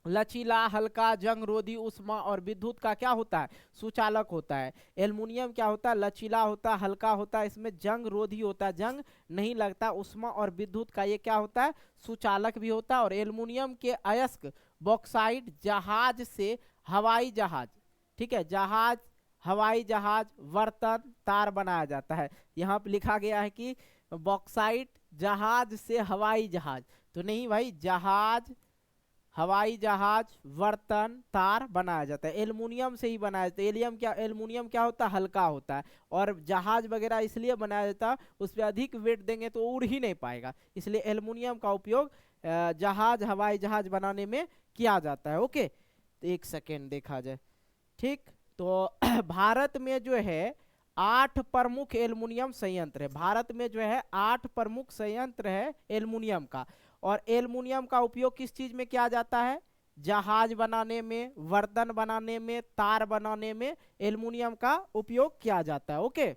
लचीला, हल्का, जंग रोधी, उष्मा और विद्युत का क्या होता है, सुचालक होता है। एल्युमिनियम क्या होता है, लचीला होता है, हल्का होता है, इसमें जंग रोधी होता है, जंग नहीं लगता। उष्मा और विद्युत का ये क्या होता है, सुचालक भी होता है। और एल्युमिनियम के अयस्क बॉक्साइट जहाज से हवाई जहाज, ठीक है, जहाज, हवाई जहाज, बर्तन, तार बनाया जाता है। यहाँ पे लिखा गया है कि बॉक्साइट जहाज से हवाई जहाज, तो नहीं भाई, जहाज, हवाई जहाज, बर्तन, तार बनाया जाता है, एल्युमिनियम से ही बनाया जाता है। एल्युमिनियम क्या होता है, हल्का होता है। और जहाज वगैरह इसलिए बनाया जाता है, उस पर अधिक वेट देंगे तो उड़ ही नहीं पाएगा, इसलिए एल्युमिनियम का उपयोग जहाज, हवाई जहाज बनाने में किया जाता है। ओके, तो एक सेकेंड देखा जाए, ठीक। तो भारत में जो है 8 प्रमुख एल्युमिनियम संयंत्र है। भारत में जो है 8 प्रमुख संयंत्र है एल्युमिनियम का। और एल्युमिनियम का उपयोग किस चीज में किया जाता है, जहाज बनाने में, बर्तन बनाने में, तार बनाने में एल्युमिनियम का उपयोग किया जाता है। ओके,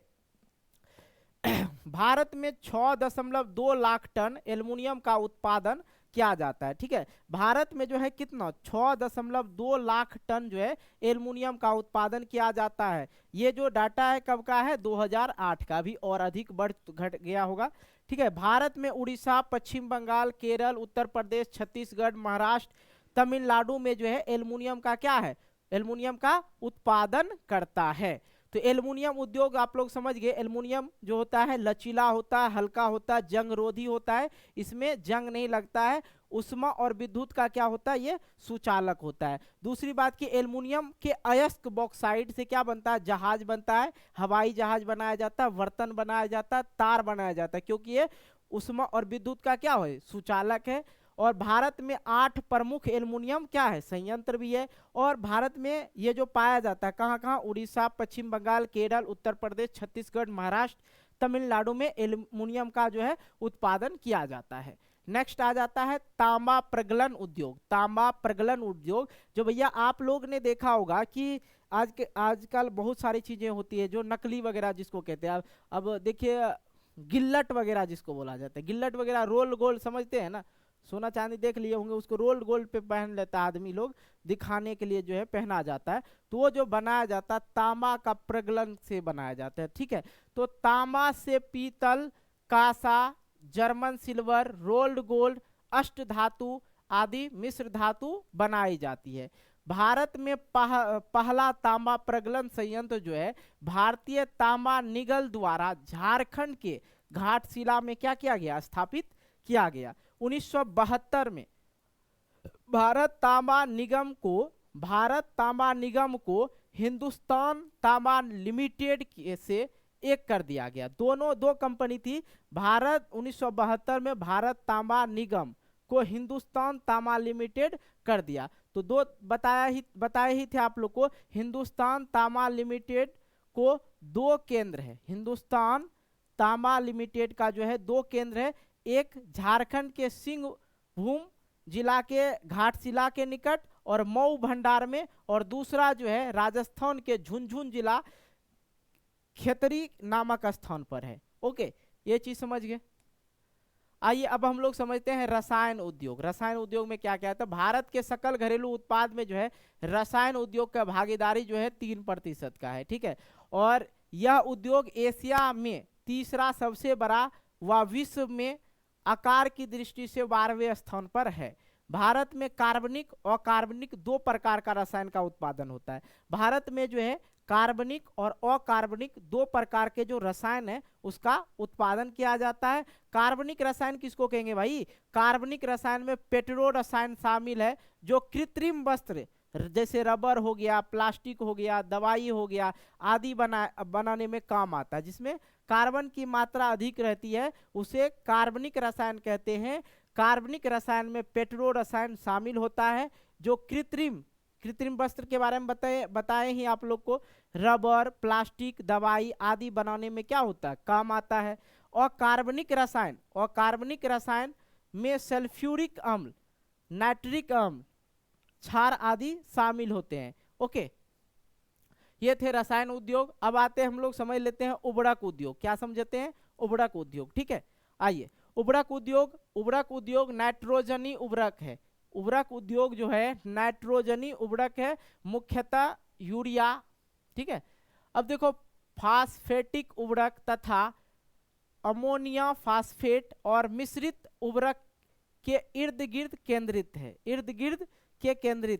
भारत में 6.2 लाख टन एल्युमिनियम का उत्पादन किया जाता है। ठीक है, भारत में जो है कितना, 6.2 लाख टन जो है एल्युमिनियम का उत्पादन किया जाता है। ये जो डाटा है कब का है, 2008 का, भी और अधिक घट गया होगा। ठीक है, भारत में उड़ीसा, पश्चिम बंगाल, केरल, उत्तर प्रदेश, छत्तीसगढ़, महाराष्ट्र, तमिलनाडु में जो है एल्युमिनियम का क्या है, एल्युमिनियम का उत्पादन करता है। तो एल्युमिनियम उद्योग आप लोग समझ गए। एल्युमिनियम जो होता है लचीला होता है, हल्का होता है, जंग रोधी होता है, इसमें जंग नहीं लगता है। उष्मा और विद्युत का क्या होता है, ये सुचालक होता है। दूसरी बात कि एल्युमिनियम के अयस्क बॉक्साइट से क्या बनता है, जहाज बनता है, हवाई जहाज बनाया जाता है, बर्तन बनाया जाता है, तार बनाया जाता है, क्योंकि ये उष्मा और विद्युत का क्या है, सुचालक है। और भारत में 8 प्रमुख एल्युमिनियम क्या है, संयंत्र भी है। और भारत में ये जो पाया जाता है कहाँ कहाँ, उड़ीसा, पश्चिम बंगाल, केरल, उत्तर प्रदेश, छत्तीसगढ़, महाराष्ट्र, तमिलनाडु में एल्युमिनियम का जो है उत्पादन किया जाता है। नेक्स्ट आ जाता है तांबा प्रगलन उद्योग। तांबा प्रगलन उद्योग, जो भैया आप लोग ने देखा होगा कि आजकल बहुत सारी चीजें होती है जो नकली वगैरह जिसको कहते हैं। अब देखिए गिल्लट वगैरह जिसको बोला जाता है, गिल्लट वगैरह, रोल गोल्ड समझते हैं ना, सोना चांदी देख लिए होंगे, उसको रोल्ड गोल्ड पे पहन लेता है आदमी लोग, दिखाने के लिए जो है पहना जाता है। तो वो जो बनाया जाता है तांबा का प्रगलन से बनाया जाता है। ठीक है, तो तांबा से पीतल, कांसा, जर्मन सिल्वर, रोल्ड गोल्ड, अष्ट धातु आदि मिश्र धातु बनाई जाती है। भारत में पहला तांबा प्रगलन संयंत्र जो है भारतीय तांबा निगल द्वारा झारखंड के घाटशिला में क्या किया गया, स्थापित किया गया। 1972 में भारत तांबा निगम को हिंदुस्तान तांबा लिमिटेड से एक कर दिया गया। दो कंपनी थी। 1972 में भारत तांबा निगम को हिंदुस्तान तांबा लिमिटेड कर दिया। तो दो बताया ही थे आप लोग को, हिंदुस्तान तांबा लिमिटेड को 2 केंद्र है। हिंदुस्तान तांबा लिमिटेड का जो है 2 केंद्र है, एक झारखंड के सिंहभूम जिला के घाटशिला के निकट और मऊ भंडार में, और दूसरा जो है राजस्थान के झुंझुनू जिला खेतरी नामक स्थान पर है। ओके, ये चीज समझ गए। आइए अब हम लोग समझते हैं रसायन उद्योग। रसायन उद्योग में क्या क्या है? तो भारत के सकल घरेलू उत्पाद में जो है रसायन उद्योग का भागीदारी जो है 3% का है, ठीक है। और यह उद्योग एशिया में तीसरा सबसे बड़ा व विश्व में आकार की दृष्टि से 12वें स्थान पर है। भारत में कार्बनिक और अकार्बनिक 2 प्रकार का रसायन का उत्पादन होता है। भारत में जो है कार्बनिक और अकार्बनिक 2 प्रकार के जो रसायन है उसका उत्पादन किया जाता है। कार्बनिक रसायन किसको कहेंगे भाई? कार्बनिक रसायन में पेट्रो रसायन शामिल है जो कृत्रिम वस्त्र जैसे रबर हो गया, प्लास्टिक हो गया, दवाई हो गया आदि बनाने में काम आता है। जिसमें कार्बन की मात्रा अधिक रहती है उसे कार्बनिक रसायन कहते हैं। कार्बनिक रसायन में पेट्रो रसायन शामिल होता है जो कृत्रिम वस्त्र के बारे में बताए ही आप लोग को, रबर, प्लास्टिक, दवाई आदि बनाने में क्या होता है? काम आता है। और कार्बनिक रसायन में सल्फ्यूरिक अम्ल, नाइट्रिक अम्ल, क्षार आदि शामिल होते हैं। ओके, ये थे रसायन उद्योग। अब आते हैं हम लोग समझ लेते हैं उर्वरक उद्योग। क्या समझते हैं? उर्वरक उद्योग, ठीक है। आइए, उर्वरक उद्योग नाइट्रोजनी उर्वरक है। उर्वरक उद्योग जो है नाइट्रोजनी उर्वरक है, मुख्यतः यूरिया, ठीक है। अब देखो, फास्फेटिक उर्वरक तथा अमोनिया फास्फेट और मिश्रित उर्वरक के इर्द गिर्द केंद्रित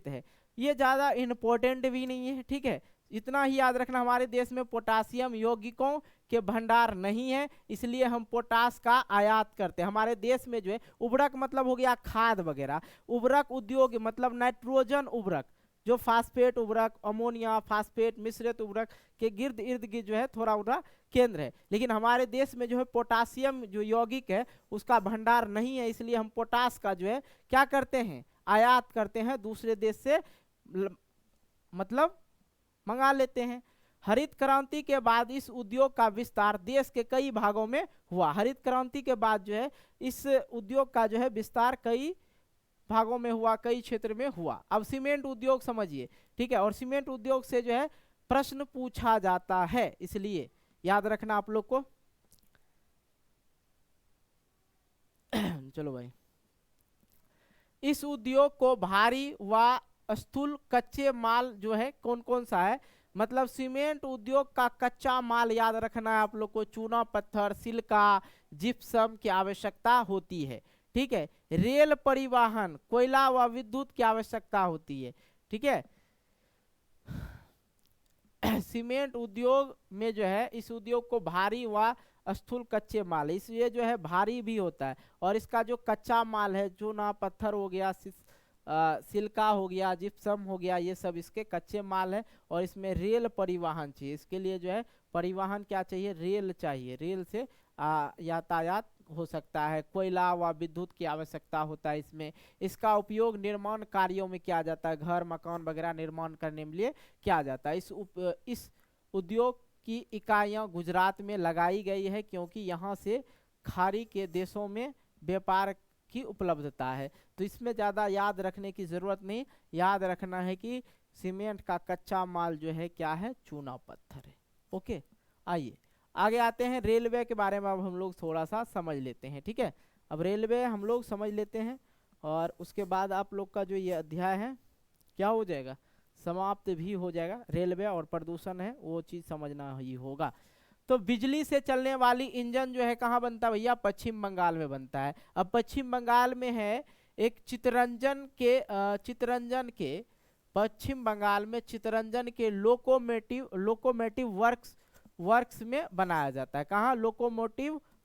है। ये ज्यादा इंपॉर्टेंट भी नहीं है, ठीक है। इतना ही याद रखना, हमारे देश में पोटासियम यौगिकों के भंडार नहीं है, इसलिए हम पोटास का आयात करते हैं। हमारे देश में जो है उर्वरक मतलब हो गया खाद वगैरह, उर्वरक उद्योग मतलब नाइट्रोजन उर्वरक, जो फास्फेट उर्वरक, अमोनिया फास्फेट, मिश्रित उर्वरक के इर्द गिर्द जो है थोड़ा उड़ा केंद्र है। लेकिन हमारे देश में जो है पोटासियम जो यौगिक है उसका भंडार नहीं है, इसलिए हम पोटास का जो है क्या करते हैं? आयात करते हैं, दूसरे देश से मतलब मंगा लेते हैं। हरित क्रांति के बाद इस उद्योग का विस्तार देश के कई भागों में हुआ। हरित क्रांति के बाद जो है इस उद्योग का जो है विस्तार कई भागों में हुआ, कई क्षेत्र में हुआ। अब सीमेंट उद्योग समझिए, ठीक है। और सीमेंट उद्योग से जो है प्रश्न पूछा जाता है, इसलिए याद रखना आप लोग को। चलो भाई, इस उद्योग को भारी व स्थूल कच्चे माल जो है कौन कौन सा है? मतलब सीमेंट उद्योग का कच्चा माल याद रखना है आप लोग को, चूना पत्थर, सिलिका, जिप्सम की आवश्यकता होती है, ठीक है। रेल परिवहन, कोयला व विद्युत की आवश्यकता होती है, ठीक है। सीमेंट उद्योग में जो है इस उद्योग को भारी व स्थूल कच्चे माल, इसलिए जो है भारी भी होता है। और इसका जो कच्चा माल है, चूना पत्थर हो गया, सिलिका हो गया, जिप्सम हो गया, ये सब इसके कच्चे माल है। और इसमें रेल परिवहन चाहिए, इसके लिए जो है परिवहन क्या चाहिए? रेल चाहिए, रेल से यातायात हो सकता है। कोयला व विद्युत की आवश्यकता होता है इसमें। इसका उपयोग निर्माण कार्यों में किया जाता है, घर मकान वगैरह निर्माण करने के लिए किया जाता है। इस उद्योग की इकाइयां गुजरात में लगाई गई है क्योंकि यहाँ से खाड़ी के देशों में व्यापार की उपलब्धता है। तो इसमें ज़्यादा याद रखने की ज़रूरत नहीं, याद रखना है कि सीमेंट का कच्चा माल जो है क्या है? चूना पत्थर है। ओके, आइए आगे आते हैं। रेलवे के बारे में अब हम लोग थोड़ा सा समझ लेते हैं, ठीक है। अब रेलवे हम लोग समझ लेते हैं और उसके बाद आप लोग का जो ये अध्याय है क्या हो जाएगा? समाप्त भी हो जाएगा। रेलवे और प्रदूषण है वो चीज़ समझना ही होगा। तो बिजली से चलने वाली इंजन जो है कहाँ बनता है भैया? पश्चिम बंगाल में बनता है। अब पश्चिम बंगाल में है एक पश्चिम बंगाल में चितरंजन के लोकोमोटिव वर्क्स में बनाया जाता है। कहाँ?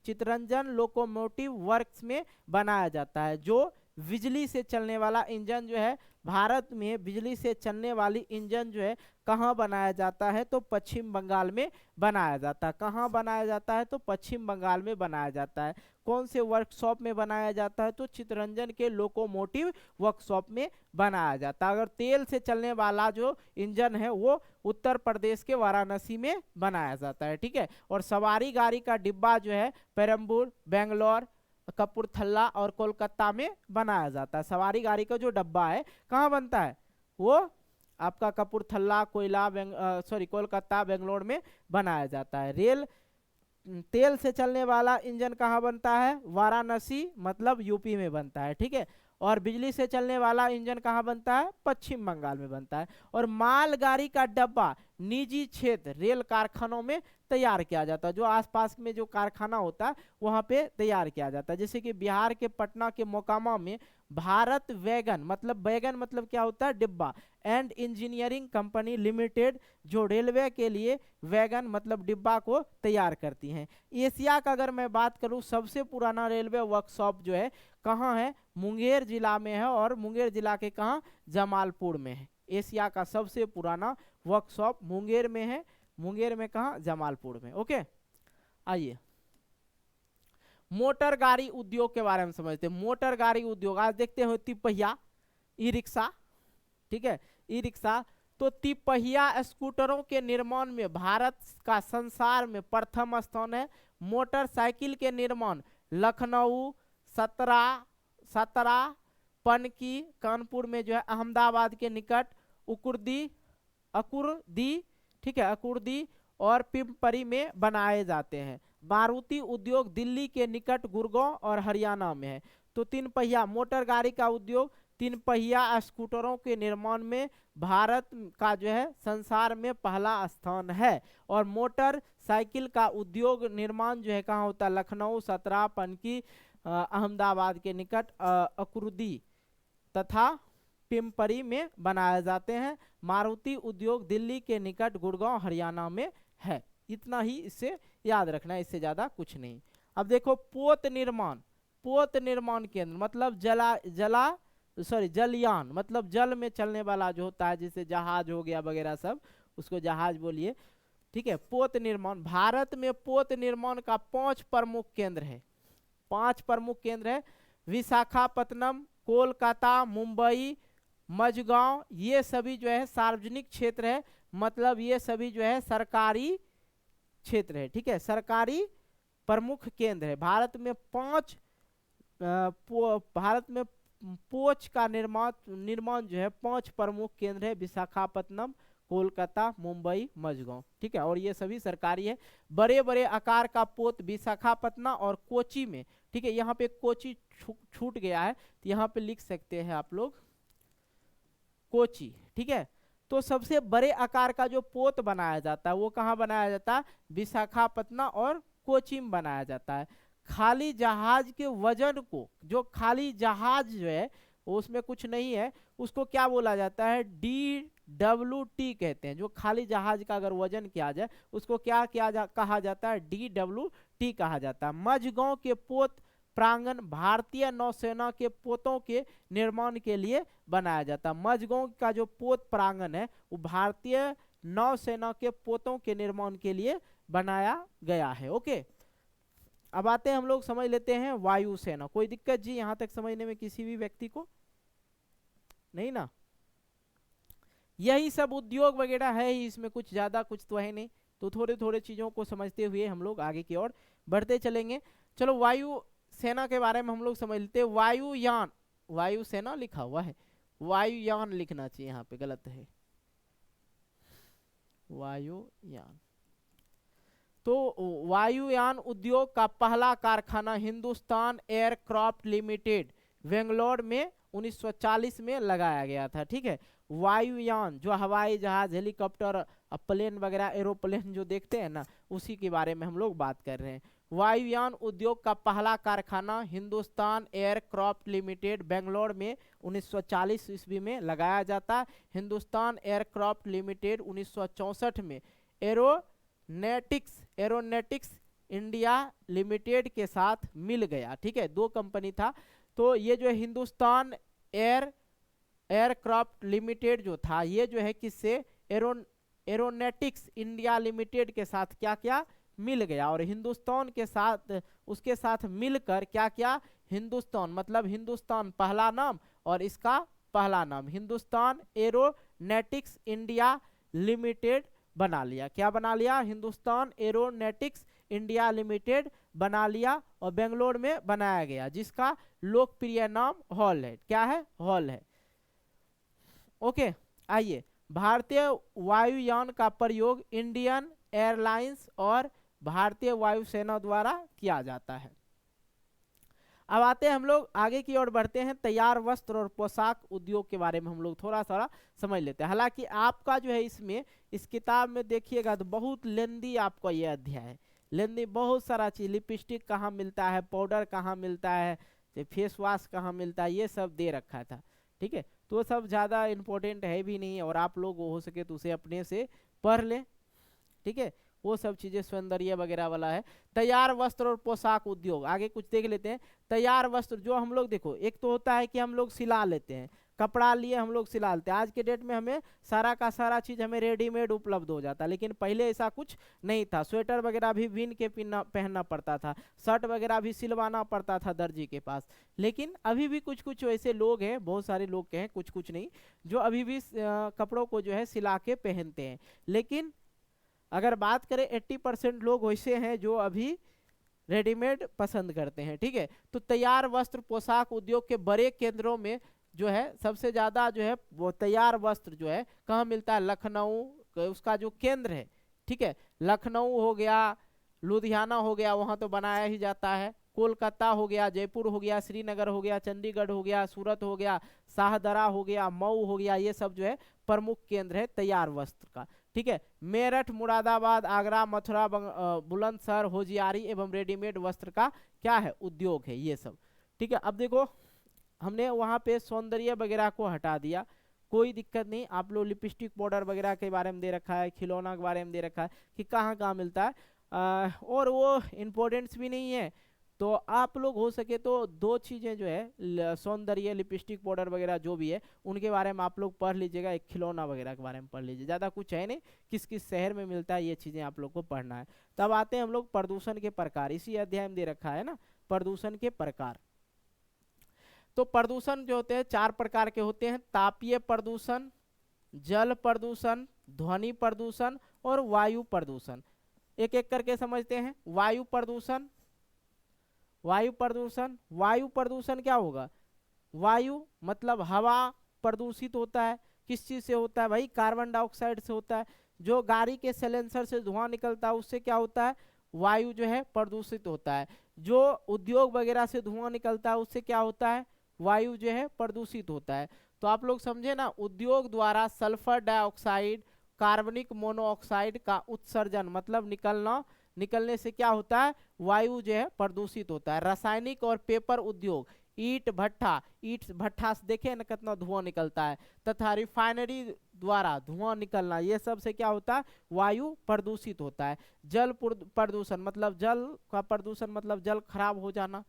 चितरंजन लोकोमोटिव वर्क्स में बनाया जाता है। जो बिजली से चलने वाला इंजन जो है, भारत में बिजली से चलने वाली इंजन जो है कहाँ बनाया जाता है? तो पश्चिम बंगाल में बनाया जाता है। कहाँ बनाया जाता है? तो पश्चिम बंगाल में बनाया जाता है। कौन से वर्कशॉप में बनाया जाता है? तो चितरंजन के लोकोमोटिव वर्कशॉप में बनाया जाता है। अगर तेल से चलने वाला जो इंजन है वो उत्तर प्रदेश के वाराणसी में बनाया जाता है, ठीक है। और सवारी गाड़ी का डिब्बा जो है पेरम्बूर, बेंगलोर, कपूरथला और कोलकाता में बनाया जाता है। सवारी गाड़ी का जो डब्बा है कहाँ बनता है? वो आपका कपूरथला, कोलकाता, बेंगलोर में बनाया जाता है। तेल से चलने वाला इंजन कहाँ बनता है? वाराणसी मतलब यूपी में बनता है, ठीक है। और बिजली से चलने वाला इंजन कहाँ बनता है? पश्चिम बंगाल में बनता है। और मालगाड़ी का डब्बा निजी क्षेत्र रेल कारखानों में तैयार किया जाता है, जो आसपास में जो कारखाना होता है वहाँ पे तैयार किया जाता है। जैसे कि बिहार के पटना के मोकामा में भारत वैगन मतलब क्या होता है? डिब्बा एंड इंजीनियरिंग कंपनी लिमिटेड, जो रेलवे के लिए वैगन मतलब डिब्बा को तैयार करती हैं। एशिया का अगर मैं बात करूं, सबसे पुराना रेलवे वर्कशॉप जो है कहाँ है? मुंगेर जिला में है। और मुंगेर जिला के कहाँ? जमालपुर में है। एशिया का सबसे पुराना वर्कशॉप मुंगेर में है। मुंगेर में कहाँ? जमालपुर में। ओके, आइए मोटर गाड़ी उद्योग के बारे में समझते हैं। मोटर गाड़ी उद्योग आज देखते हो तिपहिया, ई रिक्शा, ठीक है, ई रिक्शा। तो तिपहिया स्कूटरों के निर्माण में भारत का संसार में प्रथम स्थान है। मोटरसाइकिल के निर्माण लखनऊ, सतरा, पनकी, कानपुर में जो है, अहमदाबाद के निकट अकुर्दी, ठीक है, अकुर्दी और पिंपरी में बनाए जाते हैं। मारुति उद्योग दिल्ली के निकट गुड़गांव और हरियाणा में है। तो तीन पहिया मोटर गाड़ी का उद्योग, तीन पहिया स्कूटरों के निर्माण में भारत का जो है संसार में पहला स्थान है। और मोटर साइकिल का उद्योग निर्माण जो है कहाँ होता है? लखनऊ, सतरा, पनकी, अहमदाबाद के निकट अकुर्दी तथा पिंपरी में बनाए जाते हैं। मारुति उद्योग दिल्ली के निकट गुड़गांव हरियाणा में है। इतना ही इससे याद रखना है, इससे ज्यादा कुछ नहीं। अब देखो पोत निर्माण केंद्र मतलब जलयान मतलब जल में चलने वाला जो होता है, जैसे जहाज हो गया वगैरह सब, उसको जहाज बोलिए, ठीक है। पोत निर्माण, भारत में पोत निर्माण का 5 प्रमुख केंद्र है। 5 प्रमुख केंद्र है। विशाखापत्तनम, कोलकाता, मुंबई, मझगांव, ये सभी जो है सार्वजनिक क्षेत्र है, मतलब ये सभी जो है सरकारी क्षेत्र है, ठीक है, सरकारी प्रमुख केंद्र है। भारत में पोच का निर्माण जो है 5 प्रमुख केंद्र है। विशाखापत्तनम, कोलकाता, मुंबई, मझगांव, ठीक है, और ये सभी सरकारी है। बड़े बड़े आकार का पोत विशाखापत्तनम और कोची में, ठीक है। यहाँ पे कोची छूट गया है, तो यहाँ पे लिख सकते हैं आप लोग कोची, ठीक है। तो सबसे बड़े आकार का जो पोत बनाया जाता है वो कहाँ बनाया जाता है? विशाखापत्तनम और कोची में बनाया जाता है। खाली जहाज के वजन को, जो खाली जहाज जो है उसमें कुछ नहीं है, उसको क्या बोला जाता है? DWT कहते हैं। जो खाली जहाज का अगर वजन किया जाए उसको क्या कहा जाता है? DWT कहा जाता है। मझगांव के पोत प्रांगण भारतीय नौसेना के पोतों के निर्माण के लिए बनाया जाता है। मझगांव का जो पोत प्रांगण है वो भारतीय नौसेना के पोतों के निर्माण के लिए बनाया गया है। ओके, अब आते हैं हम लोग समझ लेते हैं वायुसेना। कोई दिक्कत जी यहाँ तक समझने में किसी भी व्यक्ति को? नहीं ना? यही सब उद्योग वगैरह है ही, इसमें कुछ ज्यादा कुछ तो है नहीं। तो थोड़े थोड़े चीजों को समझते हुए हम लोग आगे की ओर बढ़ते चलेंगे। चलो वायु सेना के बारे में हम लोग समझ लेते हैं। वायुयान, वायुसेना लिखा हुआ है, वायुयान लिखना चाहिए, यहाँ पे गलत है, वायुयान। तो वायुयान उद्योग का पहला कारखाना हिंदुस्तान एयरक्राफ्ट लिमिटेड बेंगलोर में 1940 में लगाया गया था, ठीक है। वायुयान जो हवाई जहाज, हेलीकॉप्टर, प्लेन वगैरह, एरोप्लेन जो देखते हैं ना, उसी के बारे में हम लोग बात कर रहे हैं। वायुयान उद्योग का पहला कारखाना हिंदुस्तान एयरक्राफ्ट लिमिटेड बेंगलोर में 1940 ईस्वी में लगाया जाता। हिंदुस्तान एयरक्राफ्ट लिमिटेड 1964 में एरोनेटिक्स इंडिया लिमिटेड के साथ मिल गया, ठीक है। 2 कंपनी था। तो ये जो हिंदुस्तान एयरक्राफ्ट लिमिटेड जो था, ये जो है किससे? एरोनेटिक्स इंडिया लिमिटेड के साथ क्या क्या मिल गया। और हिंदुस्तान के साथ, उसके साथ मिलकर क्या क्या? हिंदुस्तान मतलब हिंदुस्तान पहला नाम और इसका पहला नाम हिंदुस्तान एरोनेटिक्स इंडिया लिमिटेड बना लिया। क्या बना लिया? हिंदुस्तान एरोनेटिक्स इंडिया लिमिटेड बना लिया और बेंगलोर में बनाया गया, जिसका लोकप्रिय नाम हॉल है। क्या है? हॉल है। ओके, आइए। भारतीय वायुयान का प्रयोग इंडियन एयरलाइंस और भारतीय वायुसेना द्वारा किया जाता है। अब आते हैं हम लोग आगे की ओर बढ़ते हैं, तैयार वस्त्र और पोशाक उद्योग के बारे में हम लोग थोड़ा थोड़ा समझ लेते हैं। हालांकि आपका जो है इसमें इस किताब में देखिएगा तो बहुत लेंदी आपको ये अध्याय है, लेंदी बहुत सारा चीज, लिपस्टिक कहाँ मिलता है, पाउडर कहाँ मिलता है, फेस वॉश कहाँ मिलता है, ये सब दे रखा था। ठीक है, तो वो सब ज़्यादा इम्पोर्टेंट है भी नहीं, और आप लोग हो सके तो उसे अपने से पढ़ लें। ठीक है, वो सब चीजें सौंदर्य वगैरह वाला है। तैयार वस्त्र और पोशाक उद्योग, आगे कुछ देख लेते हैं। तैयार वस्त्र जो हम लोग देखो, एक तो होता है कि हम लोग सिला लेते हैं, कपड़ा लिए हम लोग सिला लेते हैं। आज के डेट में हमें सारा का सारा चीज हमें रेडीमेड उपलब्ध हो जाता है, लेकिन पहले ऐसा कुछ नहीं था। स्वेटर वगैरह भी बिन के पहनना पड़ता था, शर्ट वगैरह भी सिलवाना पड़ता था दर्जी के पास। लेकिन अभी भी कुछ कुछ ऐसे लोग हैं, बहुत सारे लोग के हैं, कुछ कुछ नहीं, जो अभी भी कपड़ों को जो है सिला के पहनते हैं। लेकिन अगर बात करें 80% लोग वैसे हैं जो अभी रेडीमेड पसंद करते हैं। ठीक है, तो तैयार वस्त्र पोशाक उद्योग के बड़े केंद्रों में जो है सबसे ज्यादा जो है वो तैयार वस्त्र जो है कहाँ मिलता है, लखनऊ उसका जो केंद्र है। ठीक है, लखनऊ हो गया, लुधियाना हो गया, वहां तो बनाया ही जाता है। कोलकाता हो गया, जयपुर हो गया, श्रीनगर हो गया, चंडीगढ़ हो गया, सूरत हो गया, शाहदरा हो गया, मऊ हो गया, ये सब जो है प्रमुख केंद्र है तैयार वस्त्र का। ठीक है, मेरठ, मुरादाबाद, आगरा, मथुरा, बुलंदशहर, होजियारी एवं रेडीमेड वस्त्र का क्या है, उद्योग है ये सब। ठीक है, अब देखो हमने वहां पे सौंदर्य वगैरह को हटा दिया, कोई दिक्कत नहीं। आप लोग लिपस्टिक पाउडर वगैरह के बारे में दे रखा है, खिलौना के बारे में दे रखा है कि कहाँ कहाँ मिलता है, और वो इम्पोर्टेंट्स भी नहीं है। तो आप लोग हो सके तो दो चीजें जो है सौंदर्य, लिपस्टिक पाउडर वगैरह जो भी है उनके बारे में आप लोग पढ़ लीजिएगा, एक खिलौना वगैरह के बारे में पढ़ लीजिए, ज़्यादा कुछ है नहीं, किस किस शहर में मिलता है ये चीज़ें आप लोग को पढ़ना है। तब आते हैं हम लोग प्रदूषण के प्रकार, इसी अध्याय में दे रखा है ना, प्रदूषण के प्रकार। तो प्रदूषण जो होते हैं 4 प्रकार के होते हैं, तापीय प्रदूषण, जल प्रदूषण, ध्वनि प्रदूषण और वायु प्रदूषण। एक एक करके समझते हैं। वायु प्रदूषण, वायु प्रदूषण, वायु प्रदूषण क्या होगा, वायु मतलब हवा प्रदूषित होता है, किस चीज से होता है भाई, कार्बन डाइऑक्साइड से होता है। जो गाड़ी के सिलेंसर से धुआं निकलता है उससे क्या होता है, वायु जो है प्रदूषित होता है। जो उद्योग वगैरह से धुआं निकलता है उससे क्या होता है, वायु जो है प्रदूषित होता है। तो आप लोग समझे ना, उद्योग द्वारा सल्फर डाइऑक्साइड, कार्बनिक मोनोऑक्साइड का उत्सर्जन मतलब निकलना, निकलने से क्या होता है, वायु जो है प्रदूषित होता है। रासायनिक और पेपर उद्योग, ईट भट्ठा, ईट भट्ठा से देखे ना कितना धुआं निकलता है, तथा रिफाइनरी द्वारा धुआं निकलना, ये सब से क्या होता है, वायु प्रदूषित होता है। जल प्रदूषण मतलब जल का प्रदूषण मतलब जल खराब हो जाना,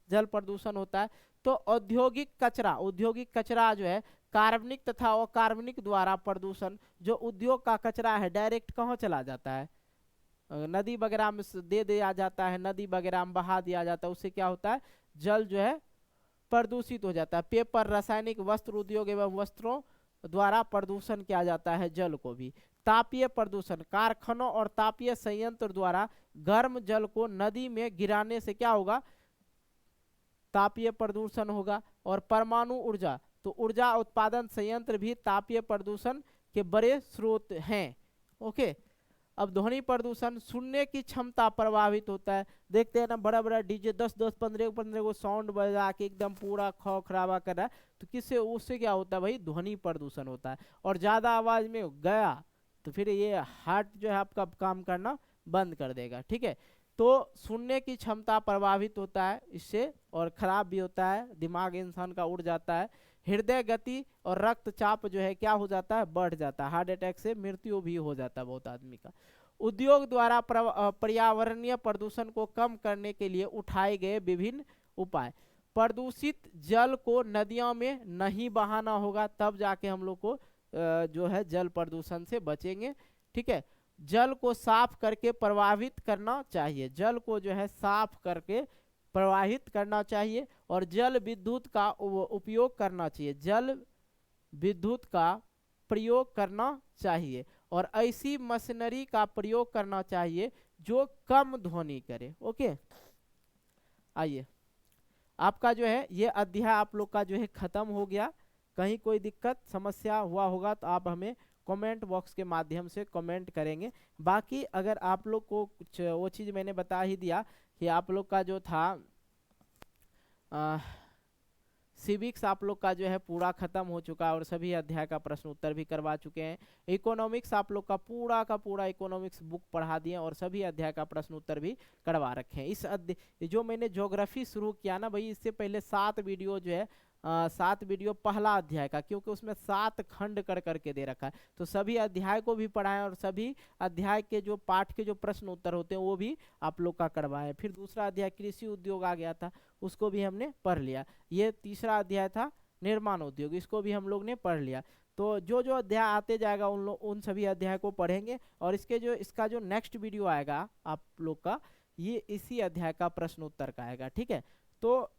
जल प्रदूषण होता है। तो औद्योगिक कचरा, औद्योगिक कचरा जो है कार्बनिक तथा अकार्बनिक द्वारा प्रदूषण, जो उद्योग का कचरा है डायरेक्ट कहाँ चला जाता है, नदी वगैरह में दे दिया जाता है, नदी वगैरह में बहा दिया जाता है, उससे क्या होता है, जल जो है प्रदूषित हो जाता है। पेपर, रासायनिक, वस्त्र उद्योग एवं वस्त्रों द्वारा प्रदूषण किया जाता है जल को भी। तापीय प्रदूषण, कारखानों और तापीय संयंत्र द्वारा गर्म जल को नदी में गिराने से क्या होगा, तापीय प्रदूषण होगा। और परमाणु ऊर्जा, तो ऊर्जा उत्पादन संयंत्र भी तापीय प्रदूषण के बड़े स्रोत हैं। ओके, अब ध्वनि प्रदूषण, सुनने की क्षमता प्रभावित होता है। देखते हैं ना बड़ा बड़ा डीजे 10-10, 15-15 को साउंड बजा के एकदम पूरा खौखरावा कर रहा है, तो किससे, उससे क्या होता है भाई, ध्वनि प्रदूषण होता है। और ज्यादा आवाज में गया तो फिर ये हार्ट जो है आपका काम करना बंद कर देगा। ठीक है, तो सुनने की क्षमता प्रभावित होता है इससे, और खराब भी होता है, दिमाग इंसान का उड़ जाता है। हृदय गति और रक्तचाप जो है क्या हो जाता है, बढ़ जाता है, हार्ट अटैक से मृत्यु भी हो जाता है बहुत आदमी का। उद्योग द्वारा पर्यावरणीय प्रदूषण को कम करने के लिए उठाए गए विभिन्न उपाय। प्रदूषित जल को नदियों में नहीं बहाना होगा, तब जाके हम लोग को जो है जल प्रदूषण से बचेंगे। ठीक है, जल को साफ करके प्रवाहित करना चाहिए, जल को जो है साफ करके प्रवाहित करना चाहिए। और जल विद्युत का उपयोग करना चाहिए, जल विद्युत का प्रयोग करना चाहिए। और ऐसी मशीनरी का प्रयोग करना चाहिए जो कम ध्वनि करे। ओके, आइए आपका जो है ये अध्याय आप लोग का जो है खत्म हो गया। कहीं कोई दिक्कत समस्या हुआ होगा तो आप हमें कमेंट बॉक्स के माध्यम से कमेंट करेंगे। बाकी अगर आप लोग को कुछ वो चीज़ मैंने बता ही दिया कि आप लोग का जो था सिविक्स आप लोग का जो है पूरा खत्म हो चुका है और सभी अध्याय का प्रश्न उत्तर भी करवा चुके हैं। इकोनॉमिक्स आप लोग का पूरा इकोनॉमिक्स बुक पढ़ा दिए और सभी अध्याय का प्रश्न उत्तर भी करवा रखे हैं। इस जो मैंने ज्योग्राफी शुरू किया ना भाई, इससे पहले 7 वीडियो जो है 7 वीडियो पहला अध्याय का, क्योंकि उसमें 7 खंड कर करके दे रखा है, तो सभी अध्याय को भी पढ़ाएं और सभी अध्याय के जो पाठ के जो प्रश्न उत्तर होते हैं वो भी आप लोग का करवाएं। फिर दूसरा अध्याय कृषि उद्योग आ गया था, उसको भी हमने पढ़ लिया। ये तीसरा अध्याय था निर्माण उद्योग, इसको भी हम लोग ने पढ़ लिया। तो जो जो अध्याय आते जाएगा उन सभी अध्याय को पढ़ेंगे और इसका जो नेक्स्ट वीडियो आएगा आप लोग का, ये इसी अध्याय का प्रश्न उत्तर का आएगा। ठीक है, तो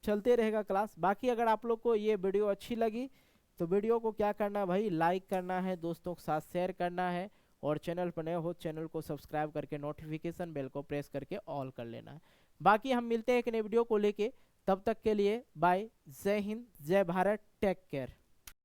चलते रहेगा क्लास। बाकी अगर आप लोग को ये वीडियो अच्छी लगी तो वीडियो को क्या करना है भाई, लाइक करना है, दोस्तों के साथ शेयर करना है और चैनल पर नए हो चैनल को सब्सक्राइब करके नोटिफिकेशन बेल को प्रेस करके ऑल कर लेना है। बाकी हम मिलते हैं एक नए वीडियो को लेके, तब तक के लिए बाय, जय हिंद, जय भारत, टेक केयर।